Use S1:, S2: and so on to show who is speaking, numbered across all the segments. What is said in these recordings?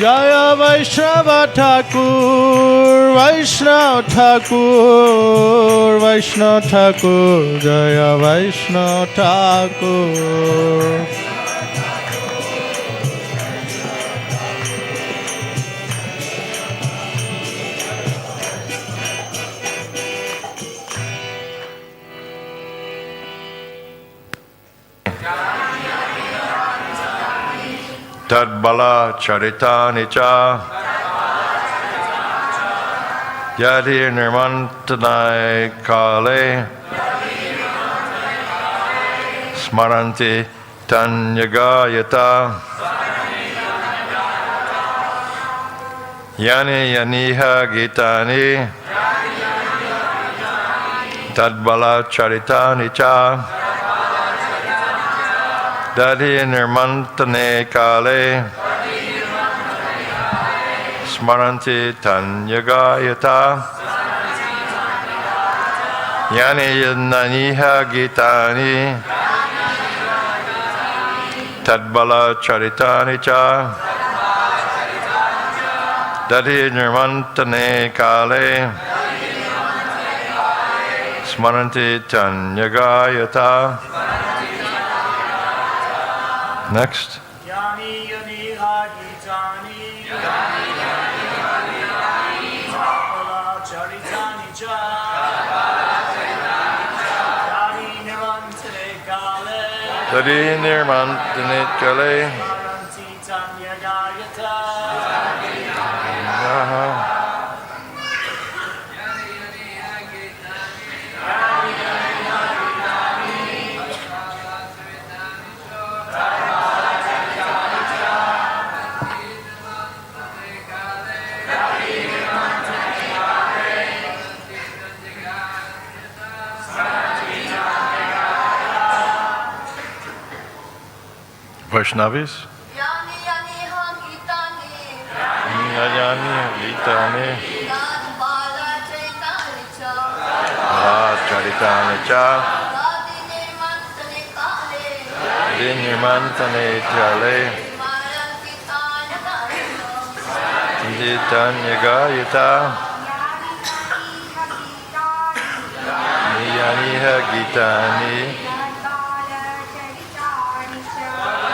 S1: Jaya Vaishnava Thakur, Vaishnava Thakur, Vaishnava Thakur, Jaya Vaishnava Thakur.
S2: Tadbala charitani cha Yadi nirmantanai kale Smaranti tanyagayata Yani yaniha gitani Tadbala charitani cha Dadi nirmantane kale Smaranti tanyagayata Yani yananiha gitani Tadbala charitani cha Dadi nirmantane kale Smaranti tanyagayata. Next. Yani yani hagitani Tadbala charitani cha Dadi nirmantane kale Dadi nirmantane kale Smaranti tanyagayata Vaishnavis? Yani yani hagitani Yani gitani Tadbala charitani cha Charitani cha Dadi nirmantane kale Dadi nirmantane kale Smaranti tanyagayata Yani hagitani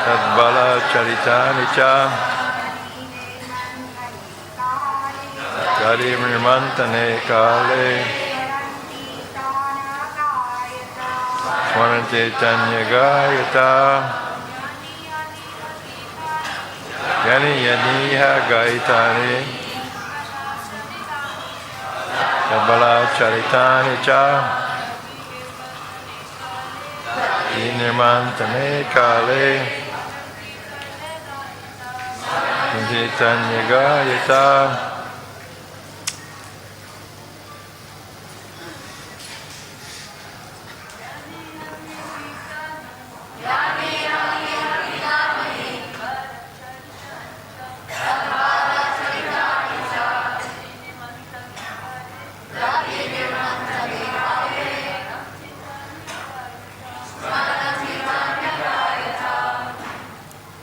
S2: Tadbala charitani cha Dadi nirmantane kale Smaranti tanyagayata Yani yaniha gaitani Tadbala charitani cha Dadi nirmantane kale Tanyagayata.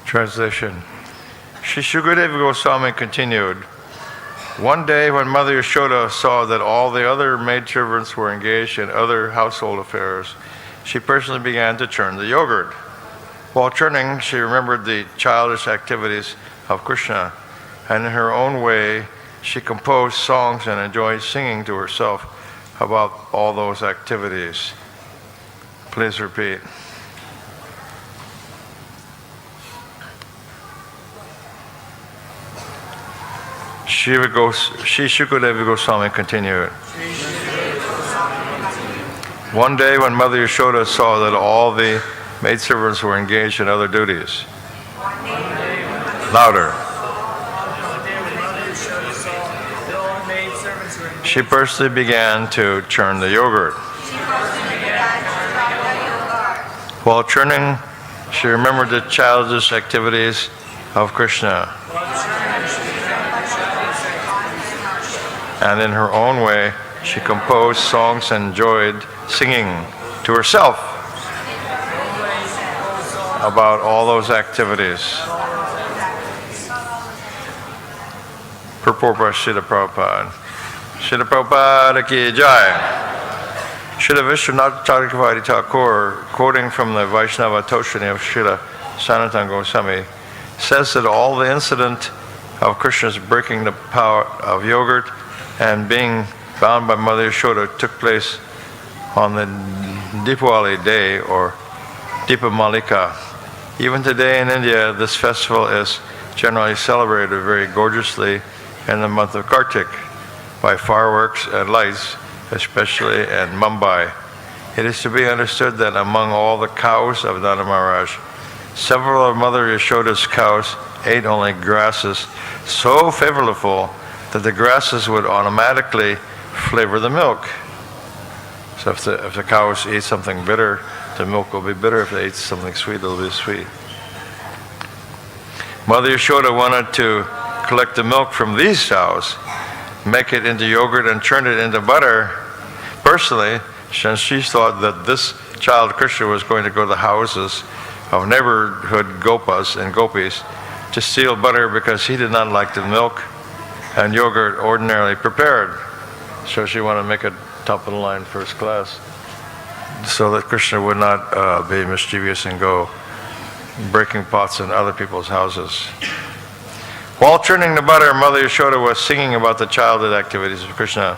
S2: Translation. Shri Shukadeva Goswami continued, one day when Mother Yashoda saw that all the other maidservants were engaged in other household affairs, she personally began to churn the yogurt. While churning, she remembered the childish activities of Krishna, and in her own way, she composed songs and enjoyed singing to herself about all those activities. Please repeat. Shri Shukadeva Goswami continued. One day when Mother Yashoda saw that all the maidservants were engaged in other duties. Louder. She personally began to churn the yogurt. While churning, she remembered the childish activities of Krishna. And in her own way, she composed songs and enjoyed singing to herself about all those activities. Purport by Srila Prabhupada. Srila Prabhupada ki jai. Srila Vishwanath Chakravarti Thakur, quoting from the Vaishnava Toshani of Srila Sanatana Goswami, says that all the incident of Krishna's breaking the power of yogurt and being bound by Mother Yashoda took place on the Deepawali day or Deepamalika. Even today in India, this festival is generally celebrated very gorgeously in the month of Kartik by fireworks and lights, especially in Mumbai. It is to be understood that among all the cows of Nanda Maharaj, several of Mother Yashoda's cows ate only grasses so flavorful that the grasses would automatically flavor the milk. So if the cows eat something bitter, the milk will be bitter. If they eat something sweet, it'll be sweet. Mother Yashoda wanted to collect the milk from these cows, make it into yogurt and turn it into butter. Personally, since she thought that this child Krishna was going to go to the houses of neighborhood gopas and gopis to steal butter because he did not like the milk and yogurt ordinarily prepared. So she wanted to make it top of the line, first class, so that Krishna would not be mischievous and go breaking pots in other people's houses. While churning the butter, Mother Yashoda was singing about the childhood activities of Krishna.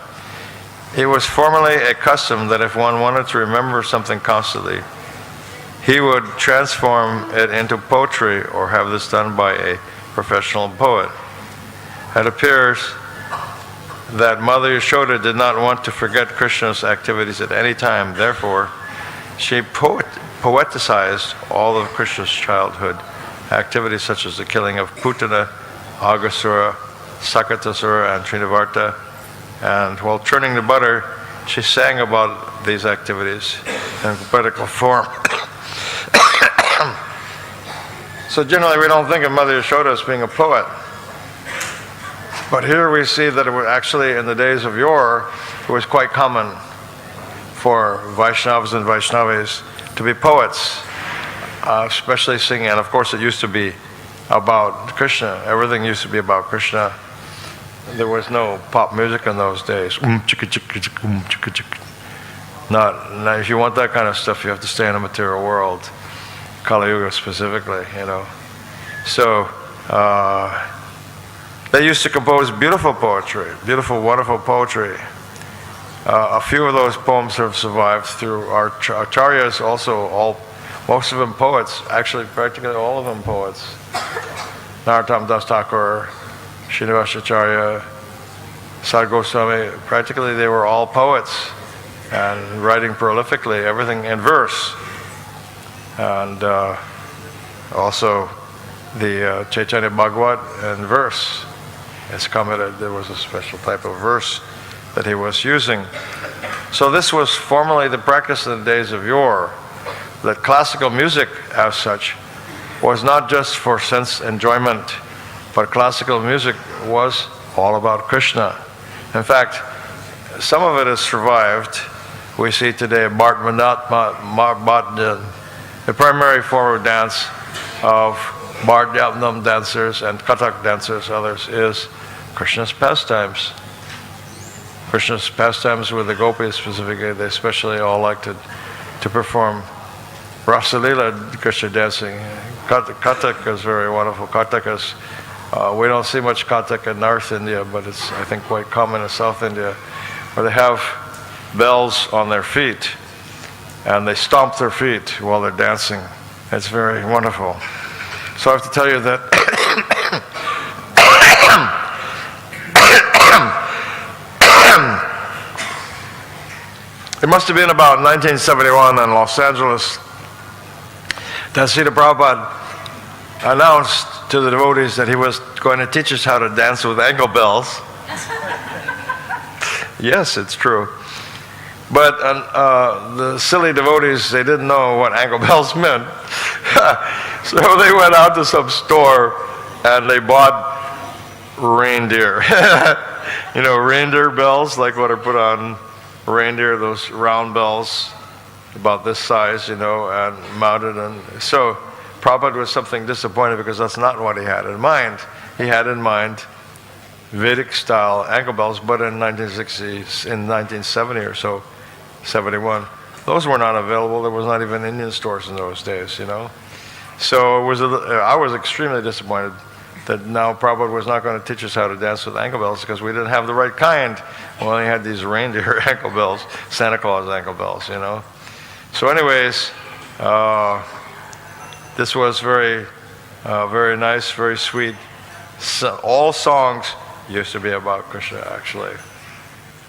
S2: It was formerly a custom that if one wanted to remember something constantly, he would transform it into poetry or have this done by a professional poet. It appears that Mother Yashoda did not want to forget Krishna's activities at any time. Therefore, she poeticized all of Krishna's childhood activities, such as the killing of Putana, Aghasura, Sakatasura, and Trinavarta. And while churning the butter, she sang about these activities in poetical form. So generally we don't think of Mother Yashoda as being a poet. But here we see that it was actually in the days of yore, it was quite common for Vaishnavas and Vaishnavis to be poets, especially singing. And of course it used to be about Krishna. Everything used to be about Krishna. There was no pop music in those days. Not, if you want that kind of stuff, you have to stay in the material world. Kali Yuga specifically, you know. So they used to compose beautiful poetry, beautiful, wonderful poetry. A few of those poems have survived through our acharyas, also most of them poets, actually practically all of them poets. Narottam Das Thakur, Srinivas Acharya, Sadhu Goswami, practically they were all poets and writing prolifically, everything in verse. And also the Chaitanya Bhagavat in verse. It's commented there was a special type of verse that he was using. So this was formerly the practice in the days of yore, that classical music as such was not just for sense enjoyment, but classical music was all about Krishna. In fact, some of it has survived. We see today Bharatanatyam, the primary form of dance of Bharatanatyam dancers and Kathak dancers, others, is Krishna's pastimes. Krishna's pastimes with the gopis specifically, they especially all like to perform Rasalila Krishna dancing. Kathak is very wonderful. Kathak is, we don't see much Kathak in North India, but it's, I think, quite common in South India, where they have bells on their feet and they stomp their feet while they're dancing. It's very wonderful. So I have to tell you that it must have been about 1971 in Los Angeles that Srila Prabhupada announced to the devotees that he was going to teach us how to dance with ankle bells. Yes, it's true. But the silly devotees, they didn't know what ankle bells meant. So they went out to some store and they bought reindeer. You know, reindeer bells, like what are put on reindeer, those round bells about this size, you know, and mounted. And so Prabhupada was something disappointed because that's not what he had in mind. He had in mind Vedic style ankle bells, but in 1970 or so, 71, those were not available. There was not even Indian stores in those days, you know. So I was extremely disappointed that now Prabhupada was not going to teach us how to dance with ankle bells because we didn't have the right kind. We only had these reindeer ankle bells, Santa Claus ankle bells, you know. So anyways, this was very nice, very sweet. So, all songs used to be about Krishna, actually.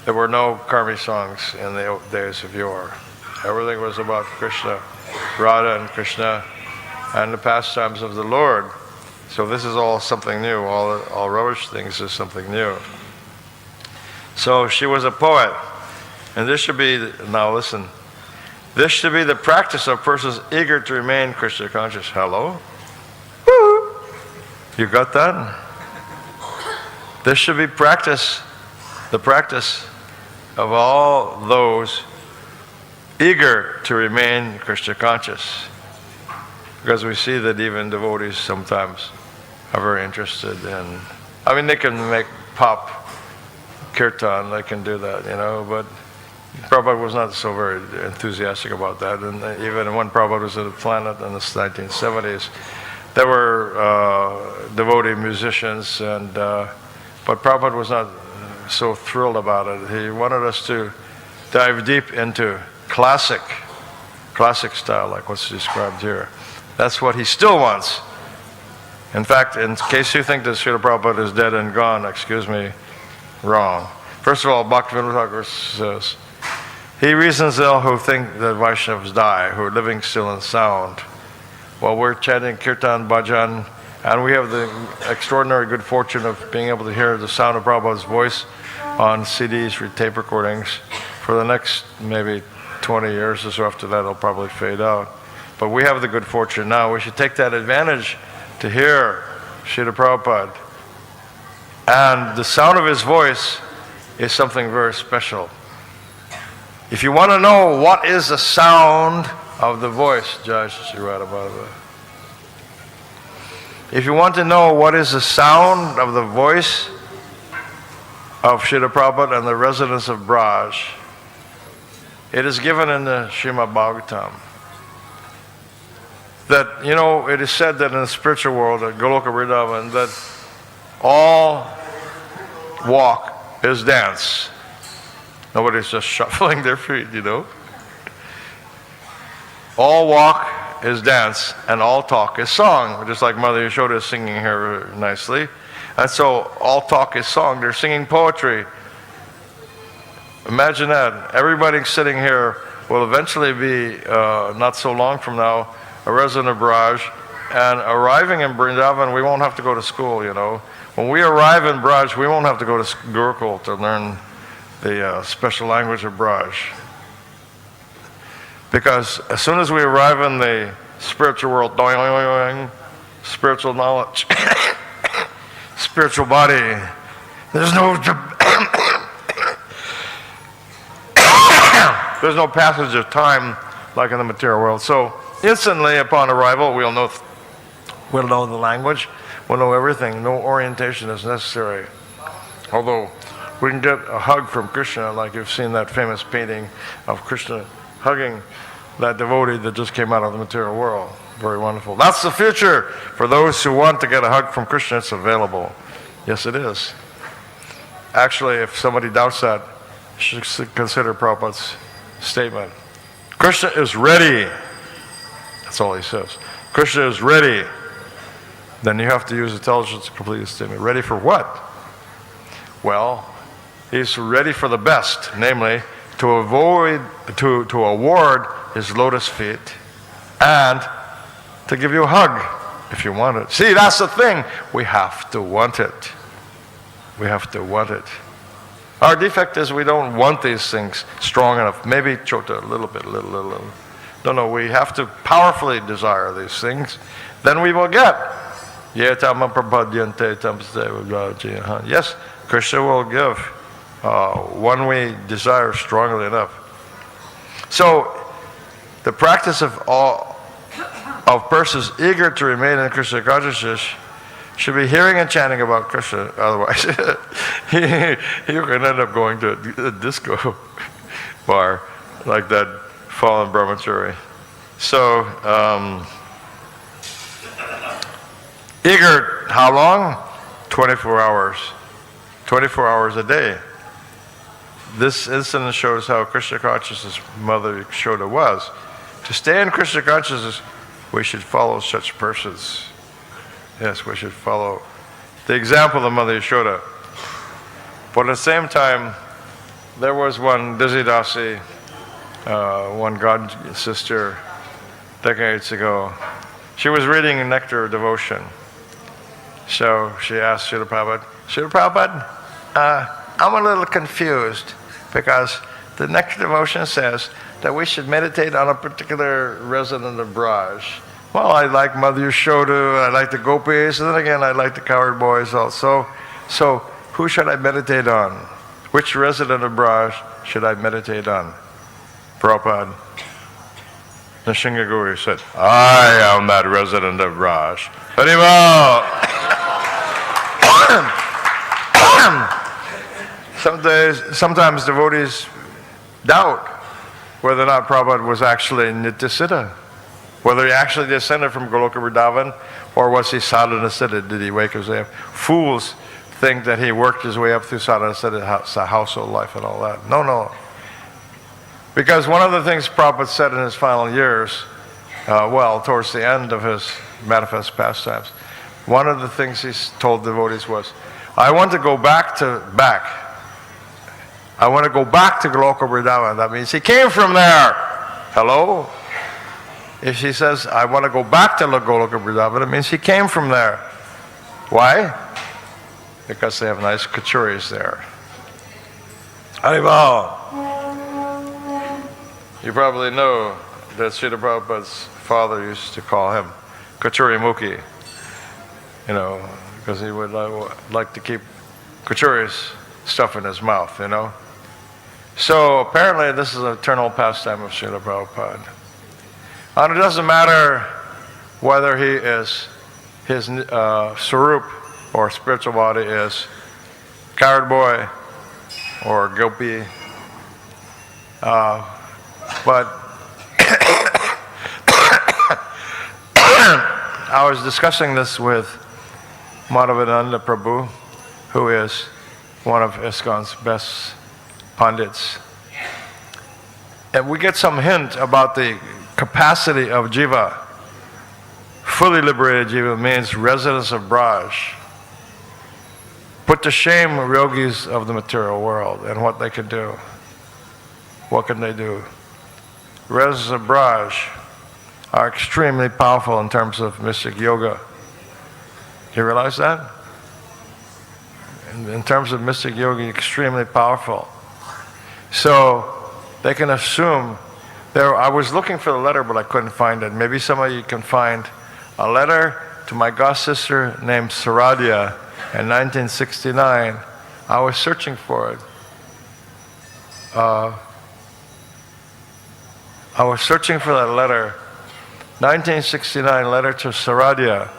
S2: There were no karmi songs in the days of yore. Everything was about Krishna, Radha and Krishna, and the pastimes of the Lord. So this is all something new. All rubbish things is something new. So she was a poet. And this should be, now listen, this should be the practice of persons eager to remain Krishna conscious. Hello? Woo! You got that? This should be the practice of all those eager to remain Krishna conscious. Because we see that even devotees sometimes are very interested in, I mean, they can make pop kirtan, they can do that, you know, but Prabhupada was not so very enthusiastic about that. And even when Prabhupada was at the planet in the 1970s, there were devotee musicians, but Prabhupada was not so thrilled about it. He wanted us to dive deep into classic style, like what's described here. That's what he still wants. In fact, in case you think that Srila Prabhupada is dead and gone, excuse me, wrong. First of all, Bhakti Thakur says, he reasons ill who think that Vaishnavas die, who are living still and sound. While we're chanting Kirtan Bhajan, and we have the extraordinary good fortune of being able to hear the sound of Prabhupada's voice on CDs or tape recordings for the next maybe 20 years or so. After that, it'll probably fade out. But we have the good fortune now. We should take that advantage to hear Srila Prabhupada. And the sound of his voice is something very special. If you want to know what is the sound of the voice, Jai Shri Radha Madhava. If you want to know what is the sound of the voice of Srila Prabhupada and the residents of Braj, it is given in the Srimad Bhagavatam. That, you know, it is said that in the spiritual world, at Goloka Vrindavan, that all walk is dance. Nobody's just shuffling their feet, you know. All walk is dance, and all talk is song, just like Mother Yashoda is singing here nicely. And so all talk is song. They're singing poetry. Imagine that. Everybody sitting here will eventually be, not so long from now, a resident of Braj, and arriving in Vrindavan, we won't have to go to school, you know. When we arrive in Braj, we won't have to go to Gurukul to learn the special language of Braj. Because as soon as we arrive in the spiritual world, spiritual knowledge, spiritual body, there's no there's no passage of time like in the material world. So instantly upon arrival, we'll know the language, we'll know everything. No orientation is necessary. Although we can get a hug from Krishna, like you've seen that famous painting of Krishna hugging that devotee that just came out of the material world. Very wonderful. That's the future. For those who want to get a hug from Krishna, it's available. Yes, it is. Actually, if somebody doubts that, you should consider Prabhupada's statement. Krishna is ready. That's all he says. Krishna is ready. Then you have to use intelligence to complete the statement. Ready for what? Well, he's ready for the best, namely to award his lotus feet and to give you a hug if you want it. See, that's the thing. We have to want it. We have to want it. Our defect is we don't want these things strong enough. Maybe chota, a little bit, little. No, we have to powerfully desire these things. Then we will get. Yes, Krishna will give when we desire strongly enough. So, the practice of persons eager to remain in Krishna consciousness should be hearing and chanting about Krishna. Otherwise, you can end up going to a disco bar like that fallen brahmachari. So, eager, how long? 24 hours. 24 hours a day. This incident shows how Krishna consciousness Mother Yashoda was. To stay in Krishna consciousness, we should follow such persons. Yes, we should follow the example of Mother Yashoda. But at the same time, there was one Dizidasi, one god sister, decades ago. She was reading Nectar of Devotion. So she asked Srila Prabhupada, Srila Prabhupada, I'm a little confused because the Nectar of Devotion says that we should meditate on a particular resident of Braj. Well, I like Mother Yashoda, I like the gopis, and then again I like the cowherd boys also. So who should I meditate on? Which resident of Braj should I meditate on? Prabhupada. Nrsimha said, I am that resident of Braj. Haribo! Sometimes devotees doubt whether or not Prabhupada was actually Nityasiddha, whether he actually descended from Goloka Vrindavan, or was he sadhana siddha? Did he wake his way up? Fools think that he worked his way up through sadhana siddha, household life and all that. No. Because one of the things Prabhupada said in his final years, towards the end of his manifest pastimes, one of the things he told devotees was, I want to go back. I want to go back to Goloka Vrindavan. That means he came from there. Hello? If he says, I want to go back to Goloka Vrindavan, it means he came from there. Why? Because they have nice kachuris there. Haribol! You probably know that Srila Prabhupada's father used to call him Kachuri Mukhi. You know, because he would like to keep kachuris stuff in his mouth, you know. So apparently this is an eternal pastime of Srila Prabhupada. And it doesn't matter whether his sarup or spiritual body is cowherd boy or gopi, but I was discussing this with Madhavananda Prabhu, who is one of ISKCON's best pundits. And we get some hint about the capacity of jiva. Fully liberated jiva means residents of Braj. Put to shame yogis of the material world and what they can do. What can they do? Residents of Braj are extremely powerful in terms of mystic yoga. You realize that? In terms of mystic yoga, extremely powerful. So they can assume there. I was looking for the letter, but I couldn't find it. Maybe some of you can find a letter to my god sister named Saradia in 1969. I was searching for it. I was searching for that letter. 1969 letter to Saradia.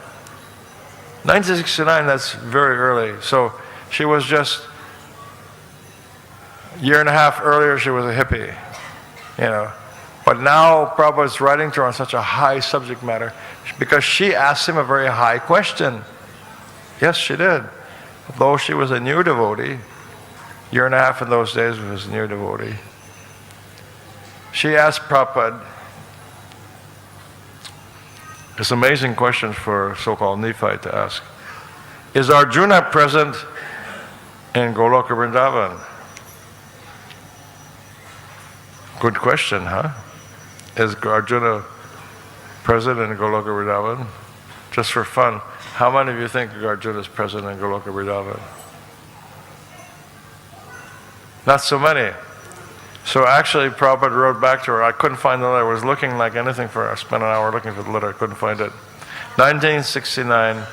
S2: 1969, that's very early. So she was just a year and a half earlier, she was a hippie, you know. But now Prabhupada's writing to her on such a high subject matter because she asked him a very high question. Yes, she did. Though she was a new devotee, year and a half in those days was a new devotee. She asked Prabhupada, it's an amazing question for so-called Nephite to ask. Is Arjuna present in Goloka Vrindavan? Good question, huh? Is Arjuna present in Goloka Vrindavan? Just for fun, how many of you think Arjuna is present in Goloka Vrindavan? Not so many. So actually, Prabhupada wrote back to her. I couldn't find the letter. I was looking like anything for her. I spent an hour looking for the letter. I couldn't find it. 1969,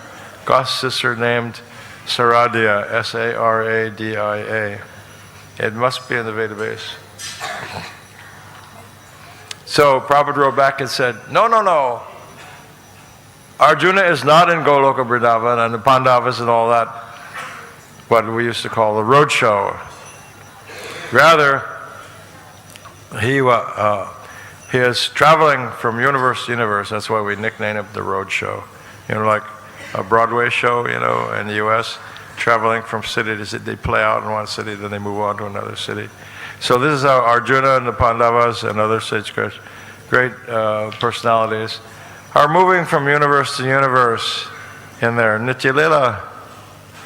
S2: god sister named Saradia, Saradia. It must be in the database. So Prabhupada wrote back and said, no. Arjuna is not in Goloka Vrindavan and the Pandavas and all that, what we used to call the road show. Rather, he is traveling from universe to universe. That's why we nickname it the road show. Like a Broadway show, in the U.S., traveling from city to city. They play out in one city, then they move on to another city. So this is how Arjuna and the Pandavas and other sages, great personalities, are moving from universe to universe in their Nitya Lila.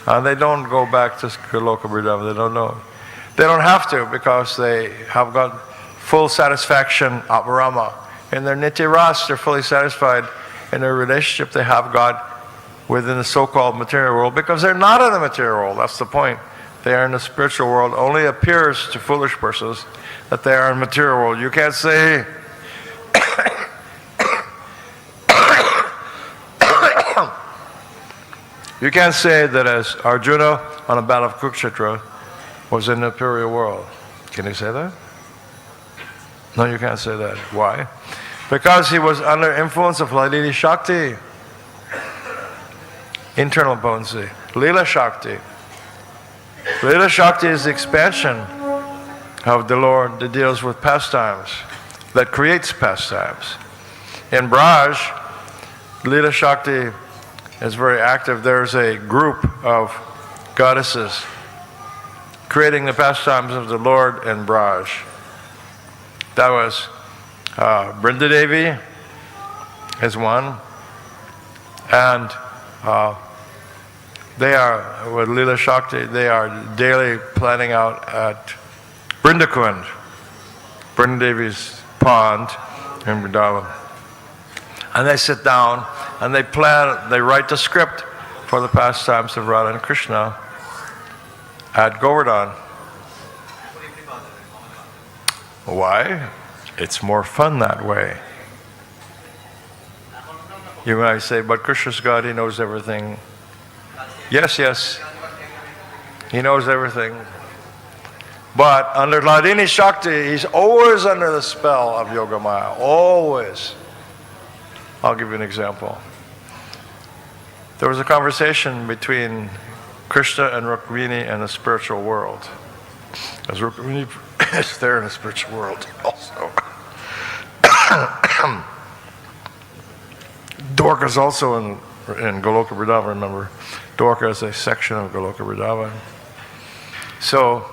S2: And they don't go back to Goloka Vrindavan. They don't know. They don't have to, because they have got full satisfaction aparama. In their Nitya Ras, they're fully satisfied in their relationship they have God within the so-called material world, because they're not in the material world. That's the point. They are in the spiritual world. Only appears to foolish persons that they are in the material world. You can't say you can't say that as Arjuna on the battle of Kurukshetra was in the material world. Can you say that? No, you can't say that. Why? Because he was under influence of Ladini Shakti, internal potency. Lila Shakti. Lila Shakti is the expansion of the Lord that deals with pastimes, that creates pastimes. In Braj, Lila Shakti is very active. There's a group of goddesses creating the pastimes of the Lord in Braj. That was Brinda Devi is one, and they are, with Lila Shakti, they are daily planning out at Brindakund, Brinda Devi's pond in Vrindavan. And they sit down and they plan, they write the script for the pastimes of Radha and Krishna at Govardhan. Why? It's more fun that way. You might say, but Krishna's God, he knows everything. Yes, yes, he knows everything. But under Ladini Shakti, he's always under the spell of Yoga Maya, always. I'll give you an example. There was a conversation between Krishna and Rukmini in the spiritual world. As Rukmini is there in the spiritual world also. Dwarka is also in Goloka Vrindavan, remember. Dwarka is a section of Goloka Vrindavan. So,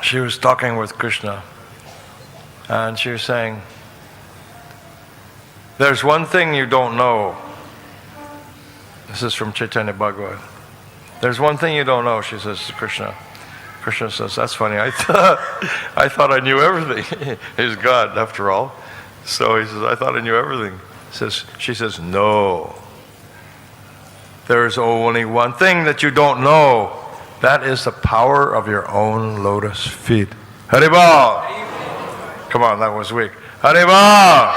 S2: she was talking with Krishna, and she was saying, there's one thing you don't know. This is from Chaitanya Bhagavat. There's one thing you don't know, she says to Krishna. Krishna says, that's funny, I thought I knew everything. He's God, after all. So he says, I thought I knew everything. She says, no. There's only one thing that you don't know. That is the power of your own lotus feet. Haribol! Come on, that was weak. Haribol!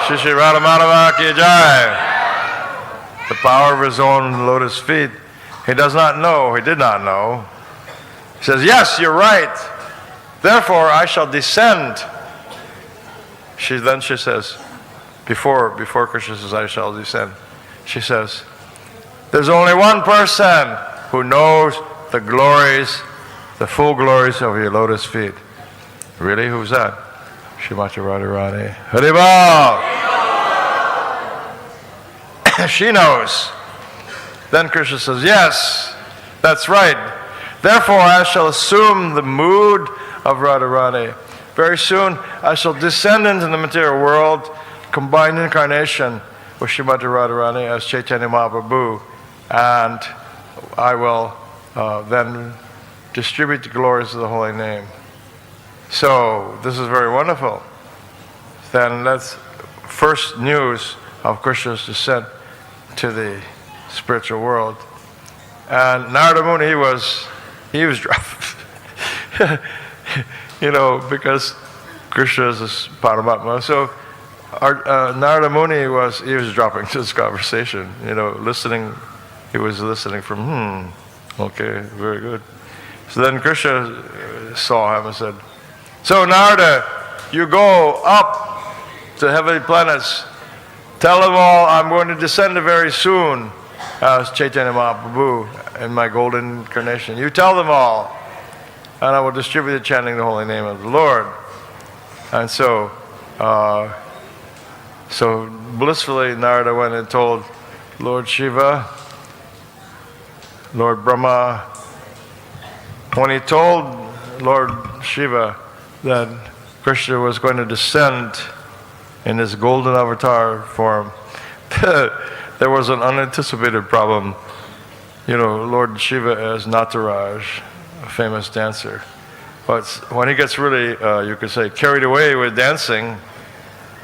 S2: Shri Shri Radha Madhava Ki Jai! The power of his own lotus feet. He does not know, he did not know. He says, yes, you're right. Therefore, I shall descend. She says, before Krishna says, I shall descend, she says, there's only one person who knows the glories, the full glories of your lotus feet. Really? Who's that? Srimati Radharani. Haribol! She knows. Then Krishna says, yes, that's right. Therefore, I shall assume the mood of Radharani. Very soon, I shall descend into the material world, combine incarnation with Srimati Radharani as Chaitanya Mahaprabhu, and I will then distribute the glories of the holy name. So, this is very wonderful. Then let's, first news of Krishna's descent to the spiritual world. And Narada Muni, he was dropped. Because Krishna is this Paramatma. So Narada Muni was dropping this conversation, listening. He was listening from, okay, very good. So then Krishna saw him and said, so Narada, you go up to heavenly planets. Tell them all I'm going to descend very soon as Chaitanya Mahaprabhu in my golden incarnation. You tell them all, and I will distribute it chanting the holy name of the Lord. And so blissfully Narada went and told Lord Shiva, Lord Brahma. When he told Lord Shiva that Krishna was going to descend in his golden avatar form, there was an unanticipated problem. You know, Lord Shiva is Nataraj, a famous dancer. But when he gets really, you could say, carried away with dancing,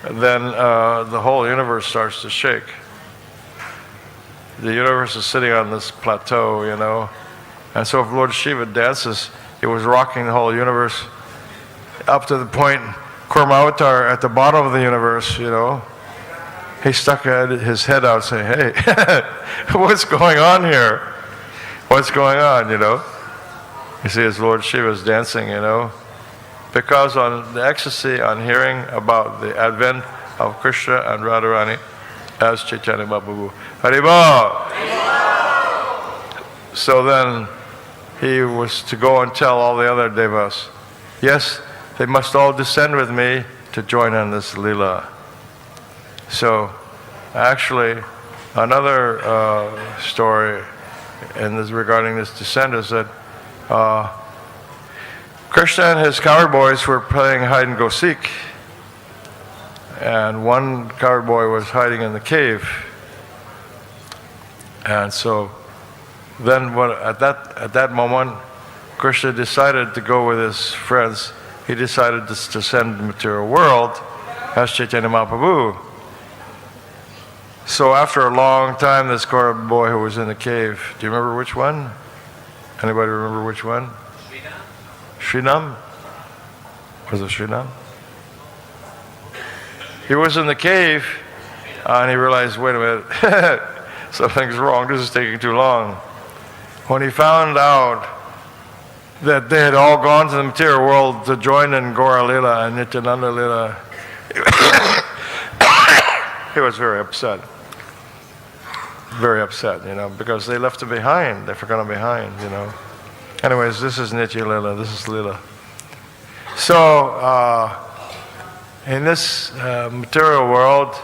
S2: then the whole universe starts to shake. The universe is sitting on this plateau, you know. And so if Lord Shiva dances, it was rocking the whole universe up to the point Kurmavatar at the bottom of the universe, you know. He stuck his head out saying, hey, what's going on here? What's going on, you know? You see, as Lord Shiva's dancing, you know. Because on the ecstasy, on hearing about the advent of Krishna and Radharani as Chaitanya Mahaprabhu. Haribol! So then he was to go and tell all the other devas, yes, they must all descend with me to join in this lila. So actually, another story regarding this descent is that Krishna and his cowherd boys were playing hide and go seek, and one cowherd boy was hiding in the cave. And so then at that moment, Krishna decided to go with his friends. He decided to descend the material world as Chaitanya Mahaprabhu. So after a long time, this cowherd boy who was in the cave, do you remember which one? Anybody remember which one? Srinam? Was it Srinam? He was in the cave and he realized, wait a minute, something's wrong, this is taking too long. When he found out that they had all gone to the material world to join in Gaura Lila and Nityananda Lila, he was very upset. Very upset, you know, because they left him behind, they forgot him behind, you know. Anyways, this is Nitya Lila, this is Lila. So, in this material world,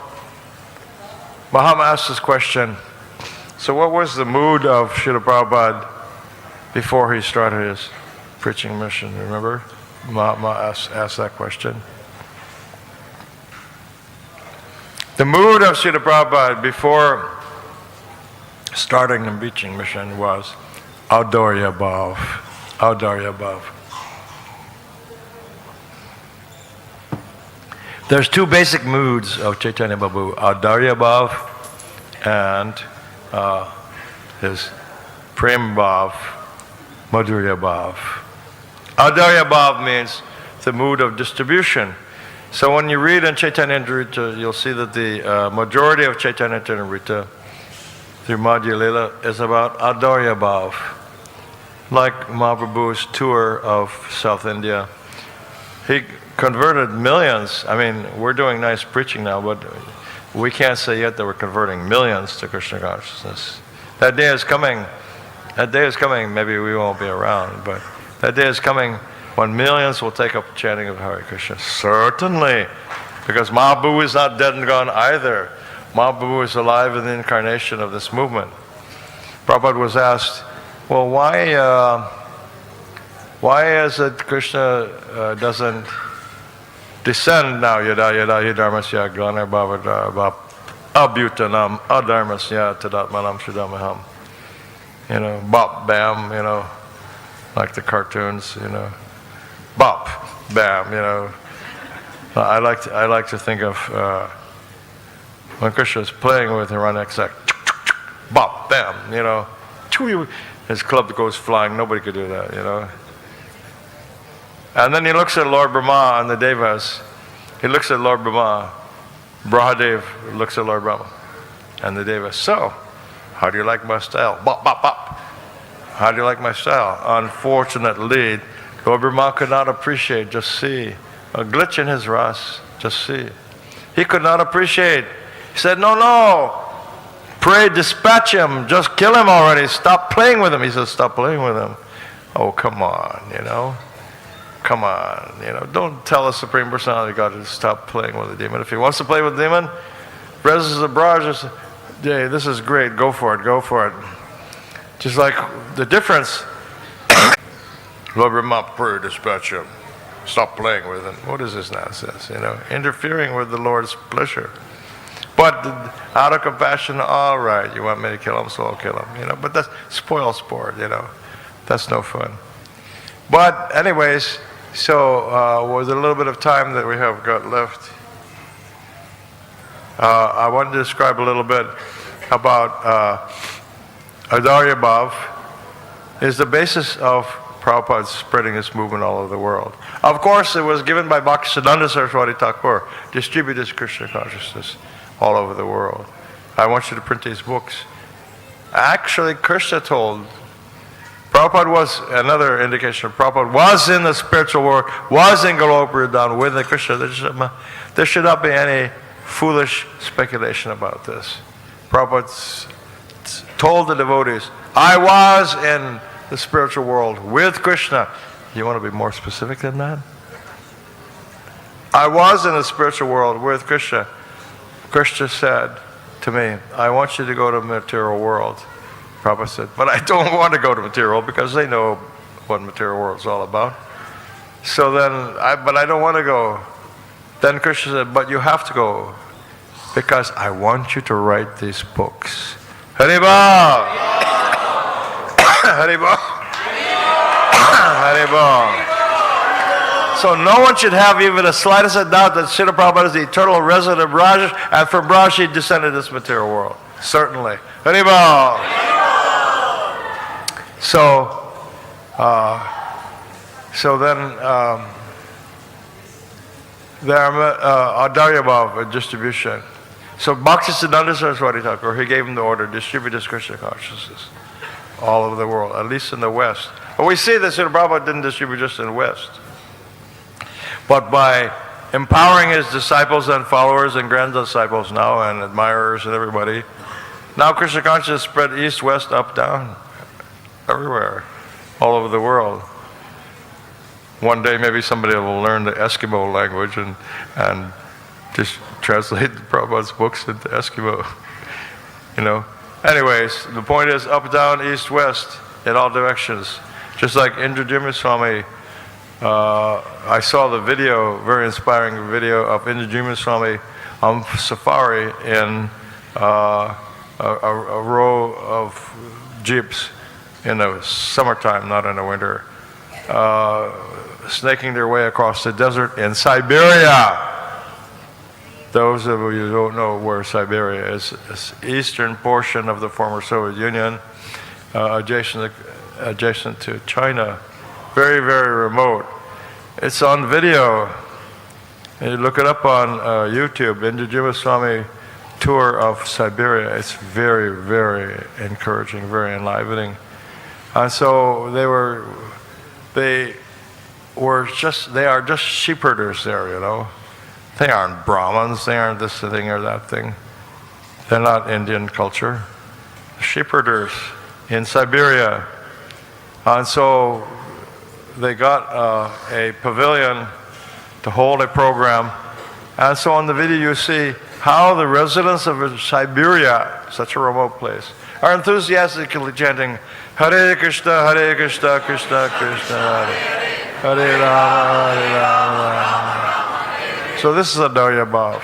S2: Mahatma asked this question, so what was the mood of Srila Prabhupada before he started his preaching mission? Remember? Mahatma asked that question. The mood of Srila Prabhupada before starting the preaching mission was Audharya Bhav. Audharya Bhav. There's two basic moods of Chaitanya Mahaprabhu, Audharya Bhav and his Prem Bhav, Madhurya Bhav. Audharya Bhav means the mood of distribution. So when you read in Chaitanya Charitamrita, you'll see that the majority of Chaitanya Charitamrita through Madhya Lila is about Audharya Bhav. Like Mahaprabhu's tour of South India, he converted millions. I mean, we're doing nice preaching now, but we can't say yet that we're converting millions to Krishna consciousness. That day is coming. That day is coming. Maybe we won't be around, but that day is coming when millions will take up chanting of Hare Krishna. Certainly, because Mahaprabhu is not dead and gone either. Mahaprabhu is alive in the incarnation of this movement. Prabhupada was asked, well, why is it Krishna doesn't descend now? Yada yada yadharmasya glanar bhavadar abhutanam adharmasya tadatmanam sridamaham. You know, bop, bam, you know, like the cartoons, you know. Bop, bam, you know. I like to think of when Krishna is playing with Hiranyakshak, bop, bam, you know. His club goes flying, nobody could do that, you know. And then he looks at Lord Brahma and the Devas. He looks at Lord Brahma. Brahadev looks at Lord Brahma and the Devas. So, how do you like my style? Bop, bop, bop. How do you like my style? Unfortunately, Lord Brahma could not appreciate, just see a glitch in his ras. Just see. He could not appreciate. He said, no, pray, dispatch him. Just kill him already. Stop playing with him. He said, stop playing with him. Oh, come on, Come on, Don't tell the Supreme Personality of God to stop playing with the demon. If he wants to play with the demon, Brothers of Maharaj, hey, this is great. Go for it. Just like the difference. Lord Brahma, pray, dispatch him. Stop playing with him. What is this nonsense? Interfering with the Lord's pleasure. But out of compassion, all right, you want me to kill him, so I'll kill him. But that's spoil sport, That's no fun. But anyways, so with a little bit of time that we have got left, I wanted to describe a little bit about Adarya Bhav is the basis of Prabhupada spreading this movement all over the world. Of course, it was given by Bhaktisiddhanta Saraswati Thakur, distribute this Krishna consciousness all over the world. I want you to print these books. Actually, Krishna told, Prabhupada was, another indication, Prabhupada was in the spiritual world, was in Goloka Vrindavan with the Krishna. There should not be any foolish speculation about this. Prabhupada told the devotees, I was in the spiritual world with Krishna. You want to be more specific than that? I was in the spiritual world with Krishna. Krishna said to me, I want you to go to the material world. Prabhupada said, but I don't want to go to material because they know what material world is all about. So then, but I don't want to go. Then Krishna said, but you have to go because I want you to write these books. Haribol! Haribol! Haribol! So no one should have even the slightest of doubt that Srila Prabhupada is the eternal resident of Raj, and from Raj he descended this material world. Certainly. Haribol! So then there are Adarya Bhav distribution. So Bhaktisiddhanta Saraswati Thakur, he gave him the order, distribute this Krishna consciousness all over the world, at least in the West. But we see that Srila Prabhupada didn't distribute just in the West. But by empowering his disciples and followers and grand disciples now and admirers and everybody, now Krishna consciousness spread east, west, up, down, everywhere, all over the world. One day maybe somebody will learn the Eskimo language and just translate Prabhupada's books into Eskimo. Anyways, the point is up, down, east, west, in all directions. Just like Indrajima Swami, I saw the video, very inspiring video of Indrajima Swami on safari in a row of jeeps in the summertime, not in the winter, snaking their way across the desert in Siberia. Those of you who don't know where Siberia is, it's eastern portion of the former Soviet Union, adjacent to China, very, very remote. It's on video. You look it up on YouTube, Indrajima Swami tour of Siberia. It's very, very encouraging, very enlivening. And so they are just sheep herders there, They aren't Brahmins, they aren't this thing or that thing. They're not Indian culture. Sheep herders in Siberia. And so they got a pavilion to hold a program. And so on the video you see how the residents of Siberia, such a remote place, are enthusiastically chanting, Hare Krishna, Krishna Krishna, Hare Rama, Hare Rama. So this is Adarya Bhav.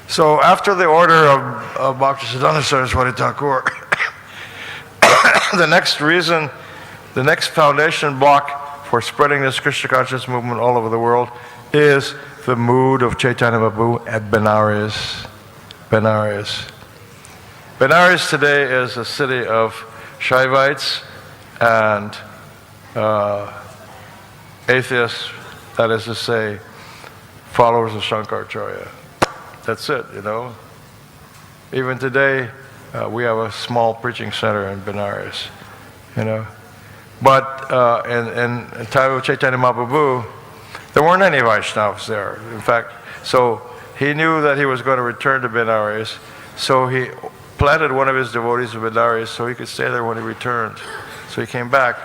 S2: So after the order of Bhaktisiddhanta Saraswati Thakur, the next foundation block for spreading this Krishna consciousness movement all over the world is the mood of Chaitanya Mahaprabhu at Benares. Benares. Benares today is a city of Shaivites and atheists, that is to say, followers of Shankaracharya. That's it, Even today, we have a small preaching center in Benares, But in time of Chaitanya Mahaprabhu, There weren't any Vaishnavas there. In fact, so he knew that he was going to return to Benares, so he planted one of his devotees in Benares so he could stay there when he returned. So he came back,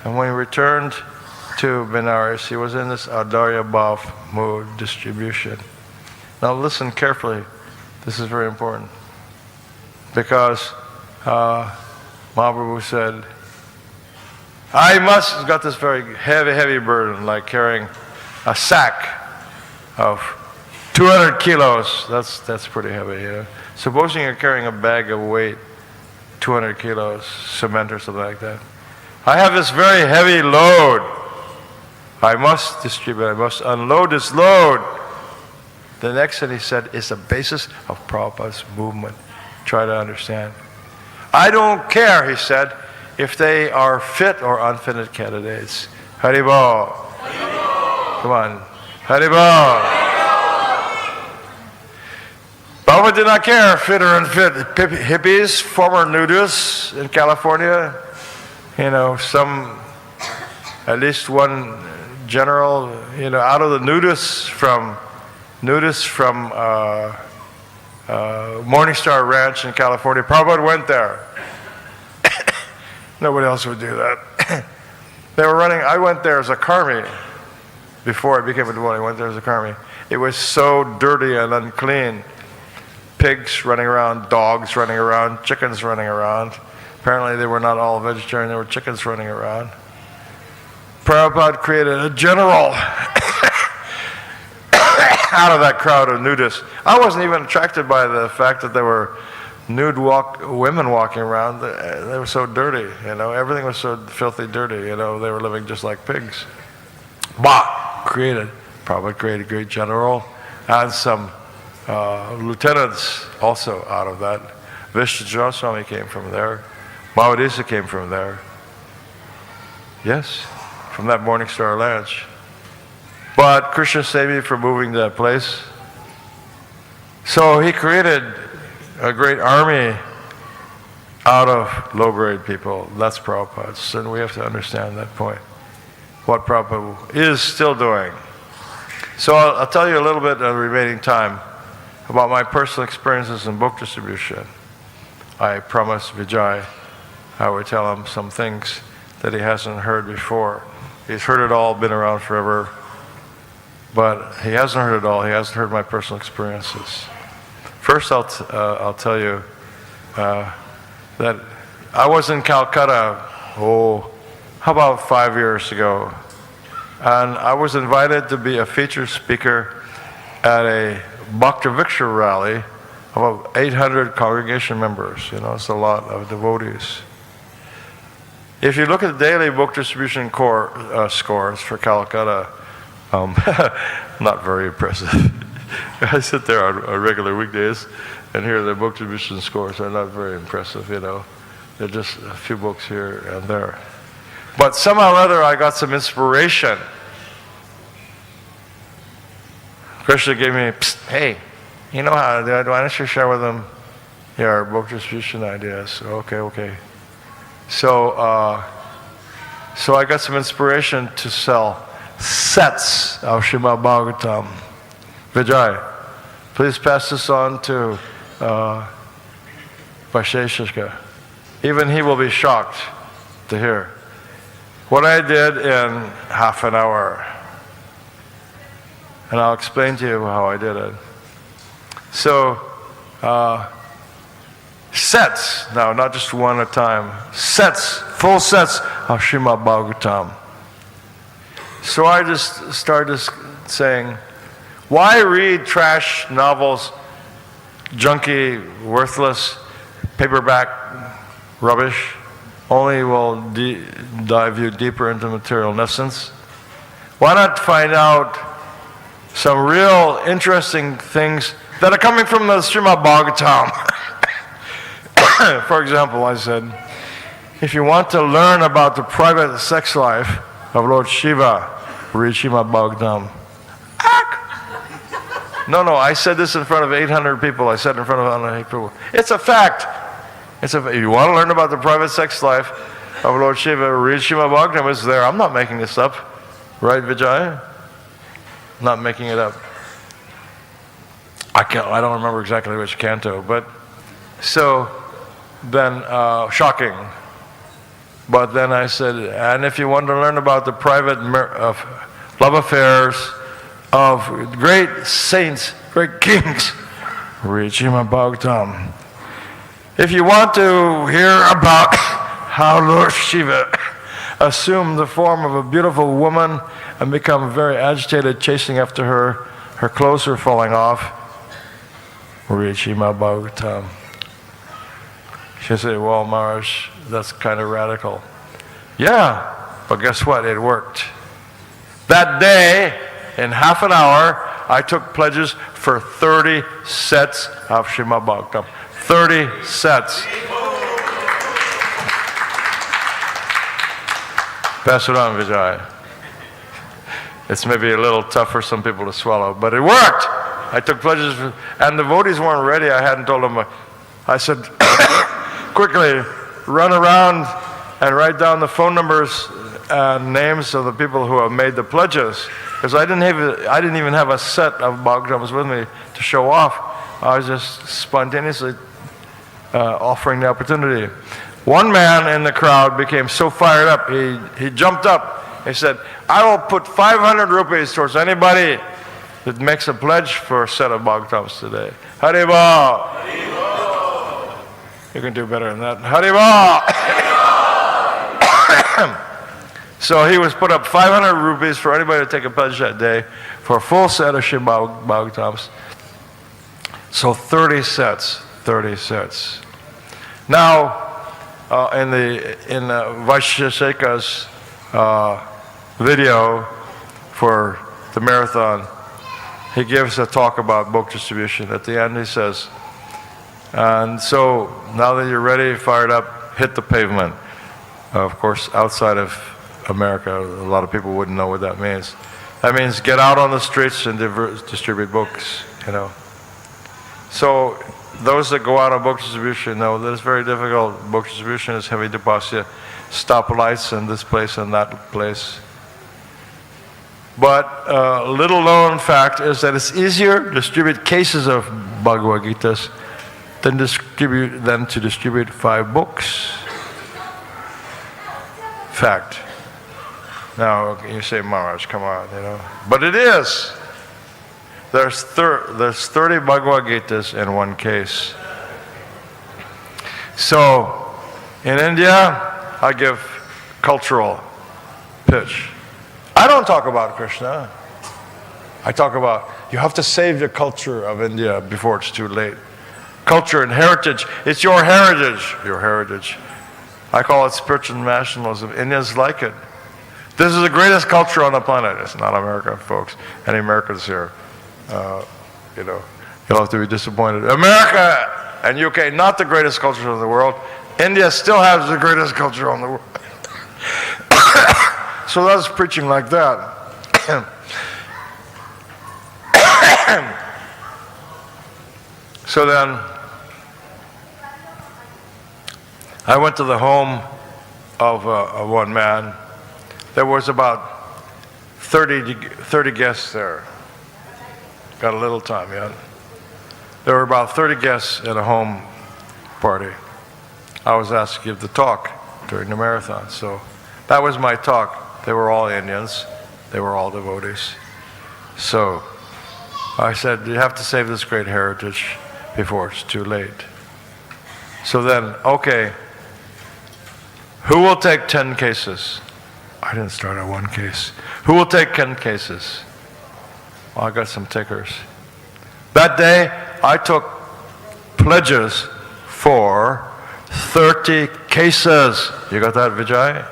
S2: and when he returned to Benares, he was in this Adarya Bhav mood, distribution. Now listen carefully. This is very important. Because Mahaprabhu said, I must, got this very heavy burden, like carrying a sack of 200 kilos. That's pretty heavy, you know. Supposing you're carrying a bag of weight, 200 kilos, cement or something like that. I have this very heavy load. I must distribute, I must unload this load. The next thing he said is the basis of Prabhupada's movement. Try to understand. I don't care, he said, if they are fit or unfitted candidates. Haribol. Come on. Haribol. Prabhupada did not care, fit or unfit. Hippies, former nudists in California, you know, at least one general, you know, out of the nudists from Morningstar Ranch in California. Prabhupada went there. Nobody else would do that. They were running, I went there as a karmi. Before I became a devotee, I went there as a karmi. It was so dirty and unclean. Pigs running around, dogs running around, chickens running around. Apparently they were not all vegetarian, there were chickens running around. Prabhupada created a general out of that crowd of nudists. I wasn't even attracted by the fact that there were nude women walking around. They were so dirty, you know. Everything was so filthy dirty, you know. They were living just like pigs. Bagh Prabhupada created a great general and some lieutenants also out of that. Vishnu Goswami came from there. Mahavadisa came from there. Yes, from that Morningstar Ranch. But Krishna saved me from moving to that place. So he created a great army out of low-grade people. That's Prabhupada. And we have to understand that point. What Prabhupada is still doing. So I'll tell you a little bit in the remaining time about my personal experiences in book distribution. I promised Vijay I would tell him some things that he hasn't heard before. He's heard it all, been around forever. But he hasn't heard it all. He hasn't heard my personal experiences. First, I'll tell you that I was in Calcutta, how about 5 years ago. And I was invited to be a featured speaker at a Bhakti Viksha rally of about 800 congregation members. You know, it's a lot of devotees. If you look at the daily book distribution scores for Calcutta, not very impressive. I sit there on regular weekdays and hear the book distribution scores are not very impressive, you know. They're just a few books here and there. But somehow or other I got some inspiration. Krishna gave me, hey, you know how to do it, why don't you share with them your book distribution ideas? Okay. So I got some inspiration to sell sets of Srimad Bhagavatam. Vijay, please pass this on to Vaisheshika. Even he will be shocked to hear what I did in half an hour. And I'll explain to you how I did it. So, sets, now not just one at a time, sets, full sets of Srimad Bhagavatam. So I just started saying, why read trash novels, junky, worthless, paperback rubbish? Only will dive you deeper into material essence. Why not find out some real interesting things that are coming from the Srimad Bhagavatam? For example, I said, if you want to learn about the private sex life of Lord Shiva, read Srimad Bhagavatam. No, I said this in front of 800 people. I said it in front of 100 people. It's a fact. If you want to learn about the private sex life of Lord Shiva, read Srimad Bhagavatam. It's there. I'm not making this up. Right, Vijay? not making it up. I don't remember exactly which canto, but so then shocking. But then I said, and if you want to learn about the private love affairs of great saints, great kings, read Srimad Bhagavatam. If you want to hear about how Lord Shiva assumed the form of a beautiful woman and become very agitated, chasing after her, her clothes were falling off, read Srimad Bhagavatam. She said, well, Maharaj, that's kind of radical. Yeah, but guess what? It worked. That day, in half an hour, I took pledges for 30 sets of Srimad Bhagavatam. 30 sets. Pass it on, Vijay. It's maybe a little tough for some people to swallow, but it worked. I took pledges, and the devotees weren't ready. I hadn't told them. I said, quickly, run around and write down the phone numbers and names of the people who have made the pledges. Because I didn't even have a set of Bhagavatams with me to show off. I was just spontaneously offering the opportunity. One man in the crowd became so fired up, he jumped up. He said, I will put 500 rupees towards anybody that makes a pledge for a set of Bhagavatams today. Haribol! Haribol! You can do better than that. Haribol! So he was put up 500 rupees for anybody to take a pledge that day for a full set of Srimad Bhagavatams. So 30 sets, 30 sets. Now, in Vaishesheka's video for the marathon, he gives a talk about book distribution. At the end he says, and so now that you're ready, fired up, hit the pavement. Of course, outside of America, a lot of people wouldn't know what that means. That means get out on the streets and distribute books, you know. So those that go out on book distribution know that it's very difficult. Book distribution is heavy tapasya, stoplights in this place and that place. But a little known fact is that it's easier to distribute cases of Bhagavad Gitas than to distribute 5 books. Fact. Now you say, Maharaj, come on, you know. But it is. There's 30 Bhagavad Gitas in one case. So in India, I give cultural pitch. I don't talk about Krishna. I talk about you have to save the culture of India before it's too late. Culture and heritage. It's your heritage. Your heritage. I call it spiritual nationalism. Indians like it. This is the greatest culture on the planet. It's not America, folks. Any Americans here, you know, you'll have to be disappointed. America and UK, not the greatest culture in the world. India still has the greatest culture in the world. So that's preaching like that. So then, I went to the home of one man. There was about 30 guests there. Got a little time yet. There were about 30 guests at a home party. I was asked to give the talk during the marathon. So that was my talk. They were all Indians. They were all devotees. So I said, you have to save this great heritage before it's too late. So then, okay, who will take 10 cases? I didn't start at 1 case. Who will take 10 cases? Well, I got some takers. That day, I took pledges for 30 cases. You got that, Vijay?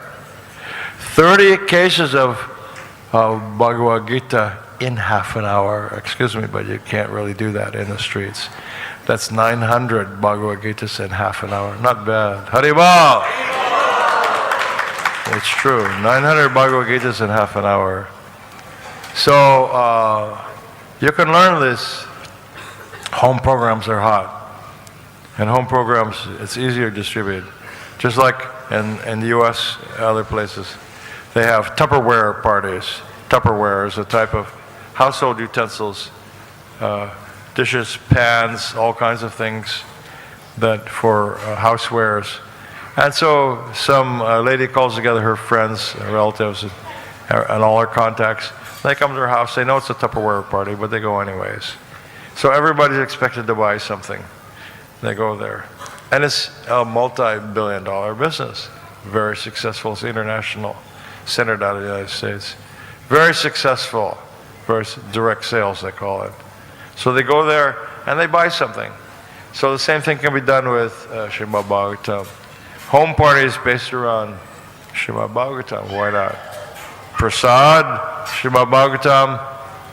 S2: 30 cases of Bhagavad Gita in half an hour. Excuse me, but you can't really do that in the streets. That's 900 Bhagavad Gitas in half an hour. Not bad. Haribol! It's true. 900 Bhagavad Gitas in half an hour. So you can learn this. Home programs are hot. And home programs, it's easier to distribute. Just like in the US, other places, they have Tupperware parties. Tupperware is a type of household utensils, dishes, pans, all kinds of things that for housewares. And so some lady calls together her friends, relatives, and all her contacts. They come to her house. They know it's a Tupperware party, but they go anyways. So everybody's expected to buy something. They go there. And it's a multi-billion-dollar business. Very successful. It's international, centered out of the United States. Very successful. Very direct sales, they call it. So they go there and they buy something. So the same thing can be done with Srimad Bhagavatam. Home parties based around Srimad Bhagavatam. Why not? Prasad, Srimad Bhagavatam,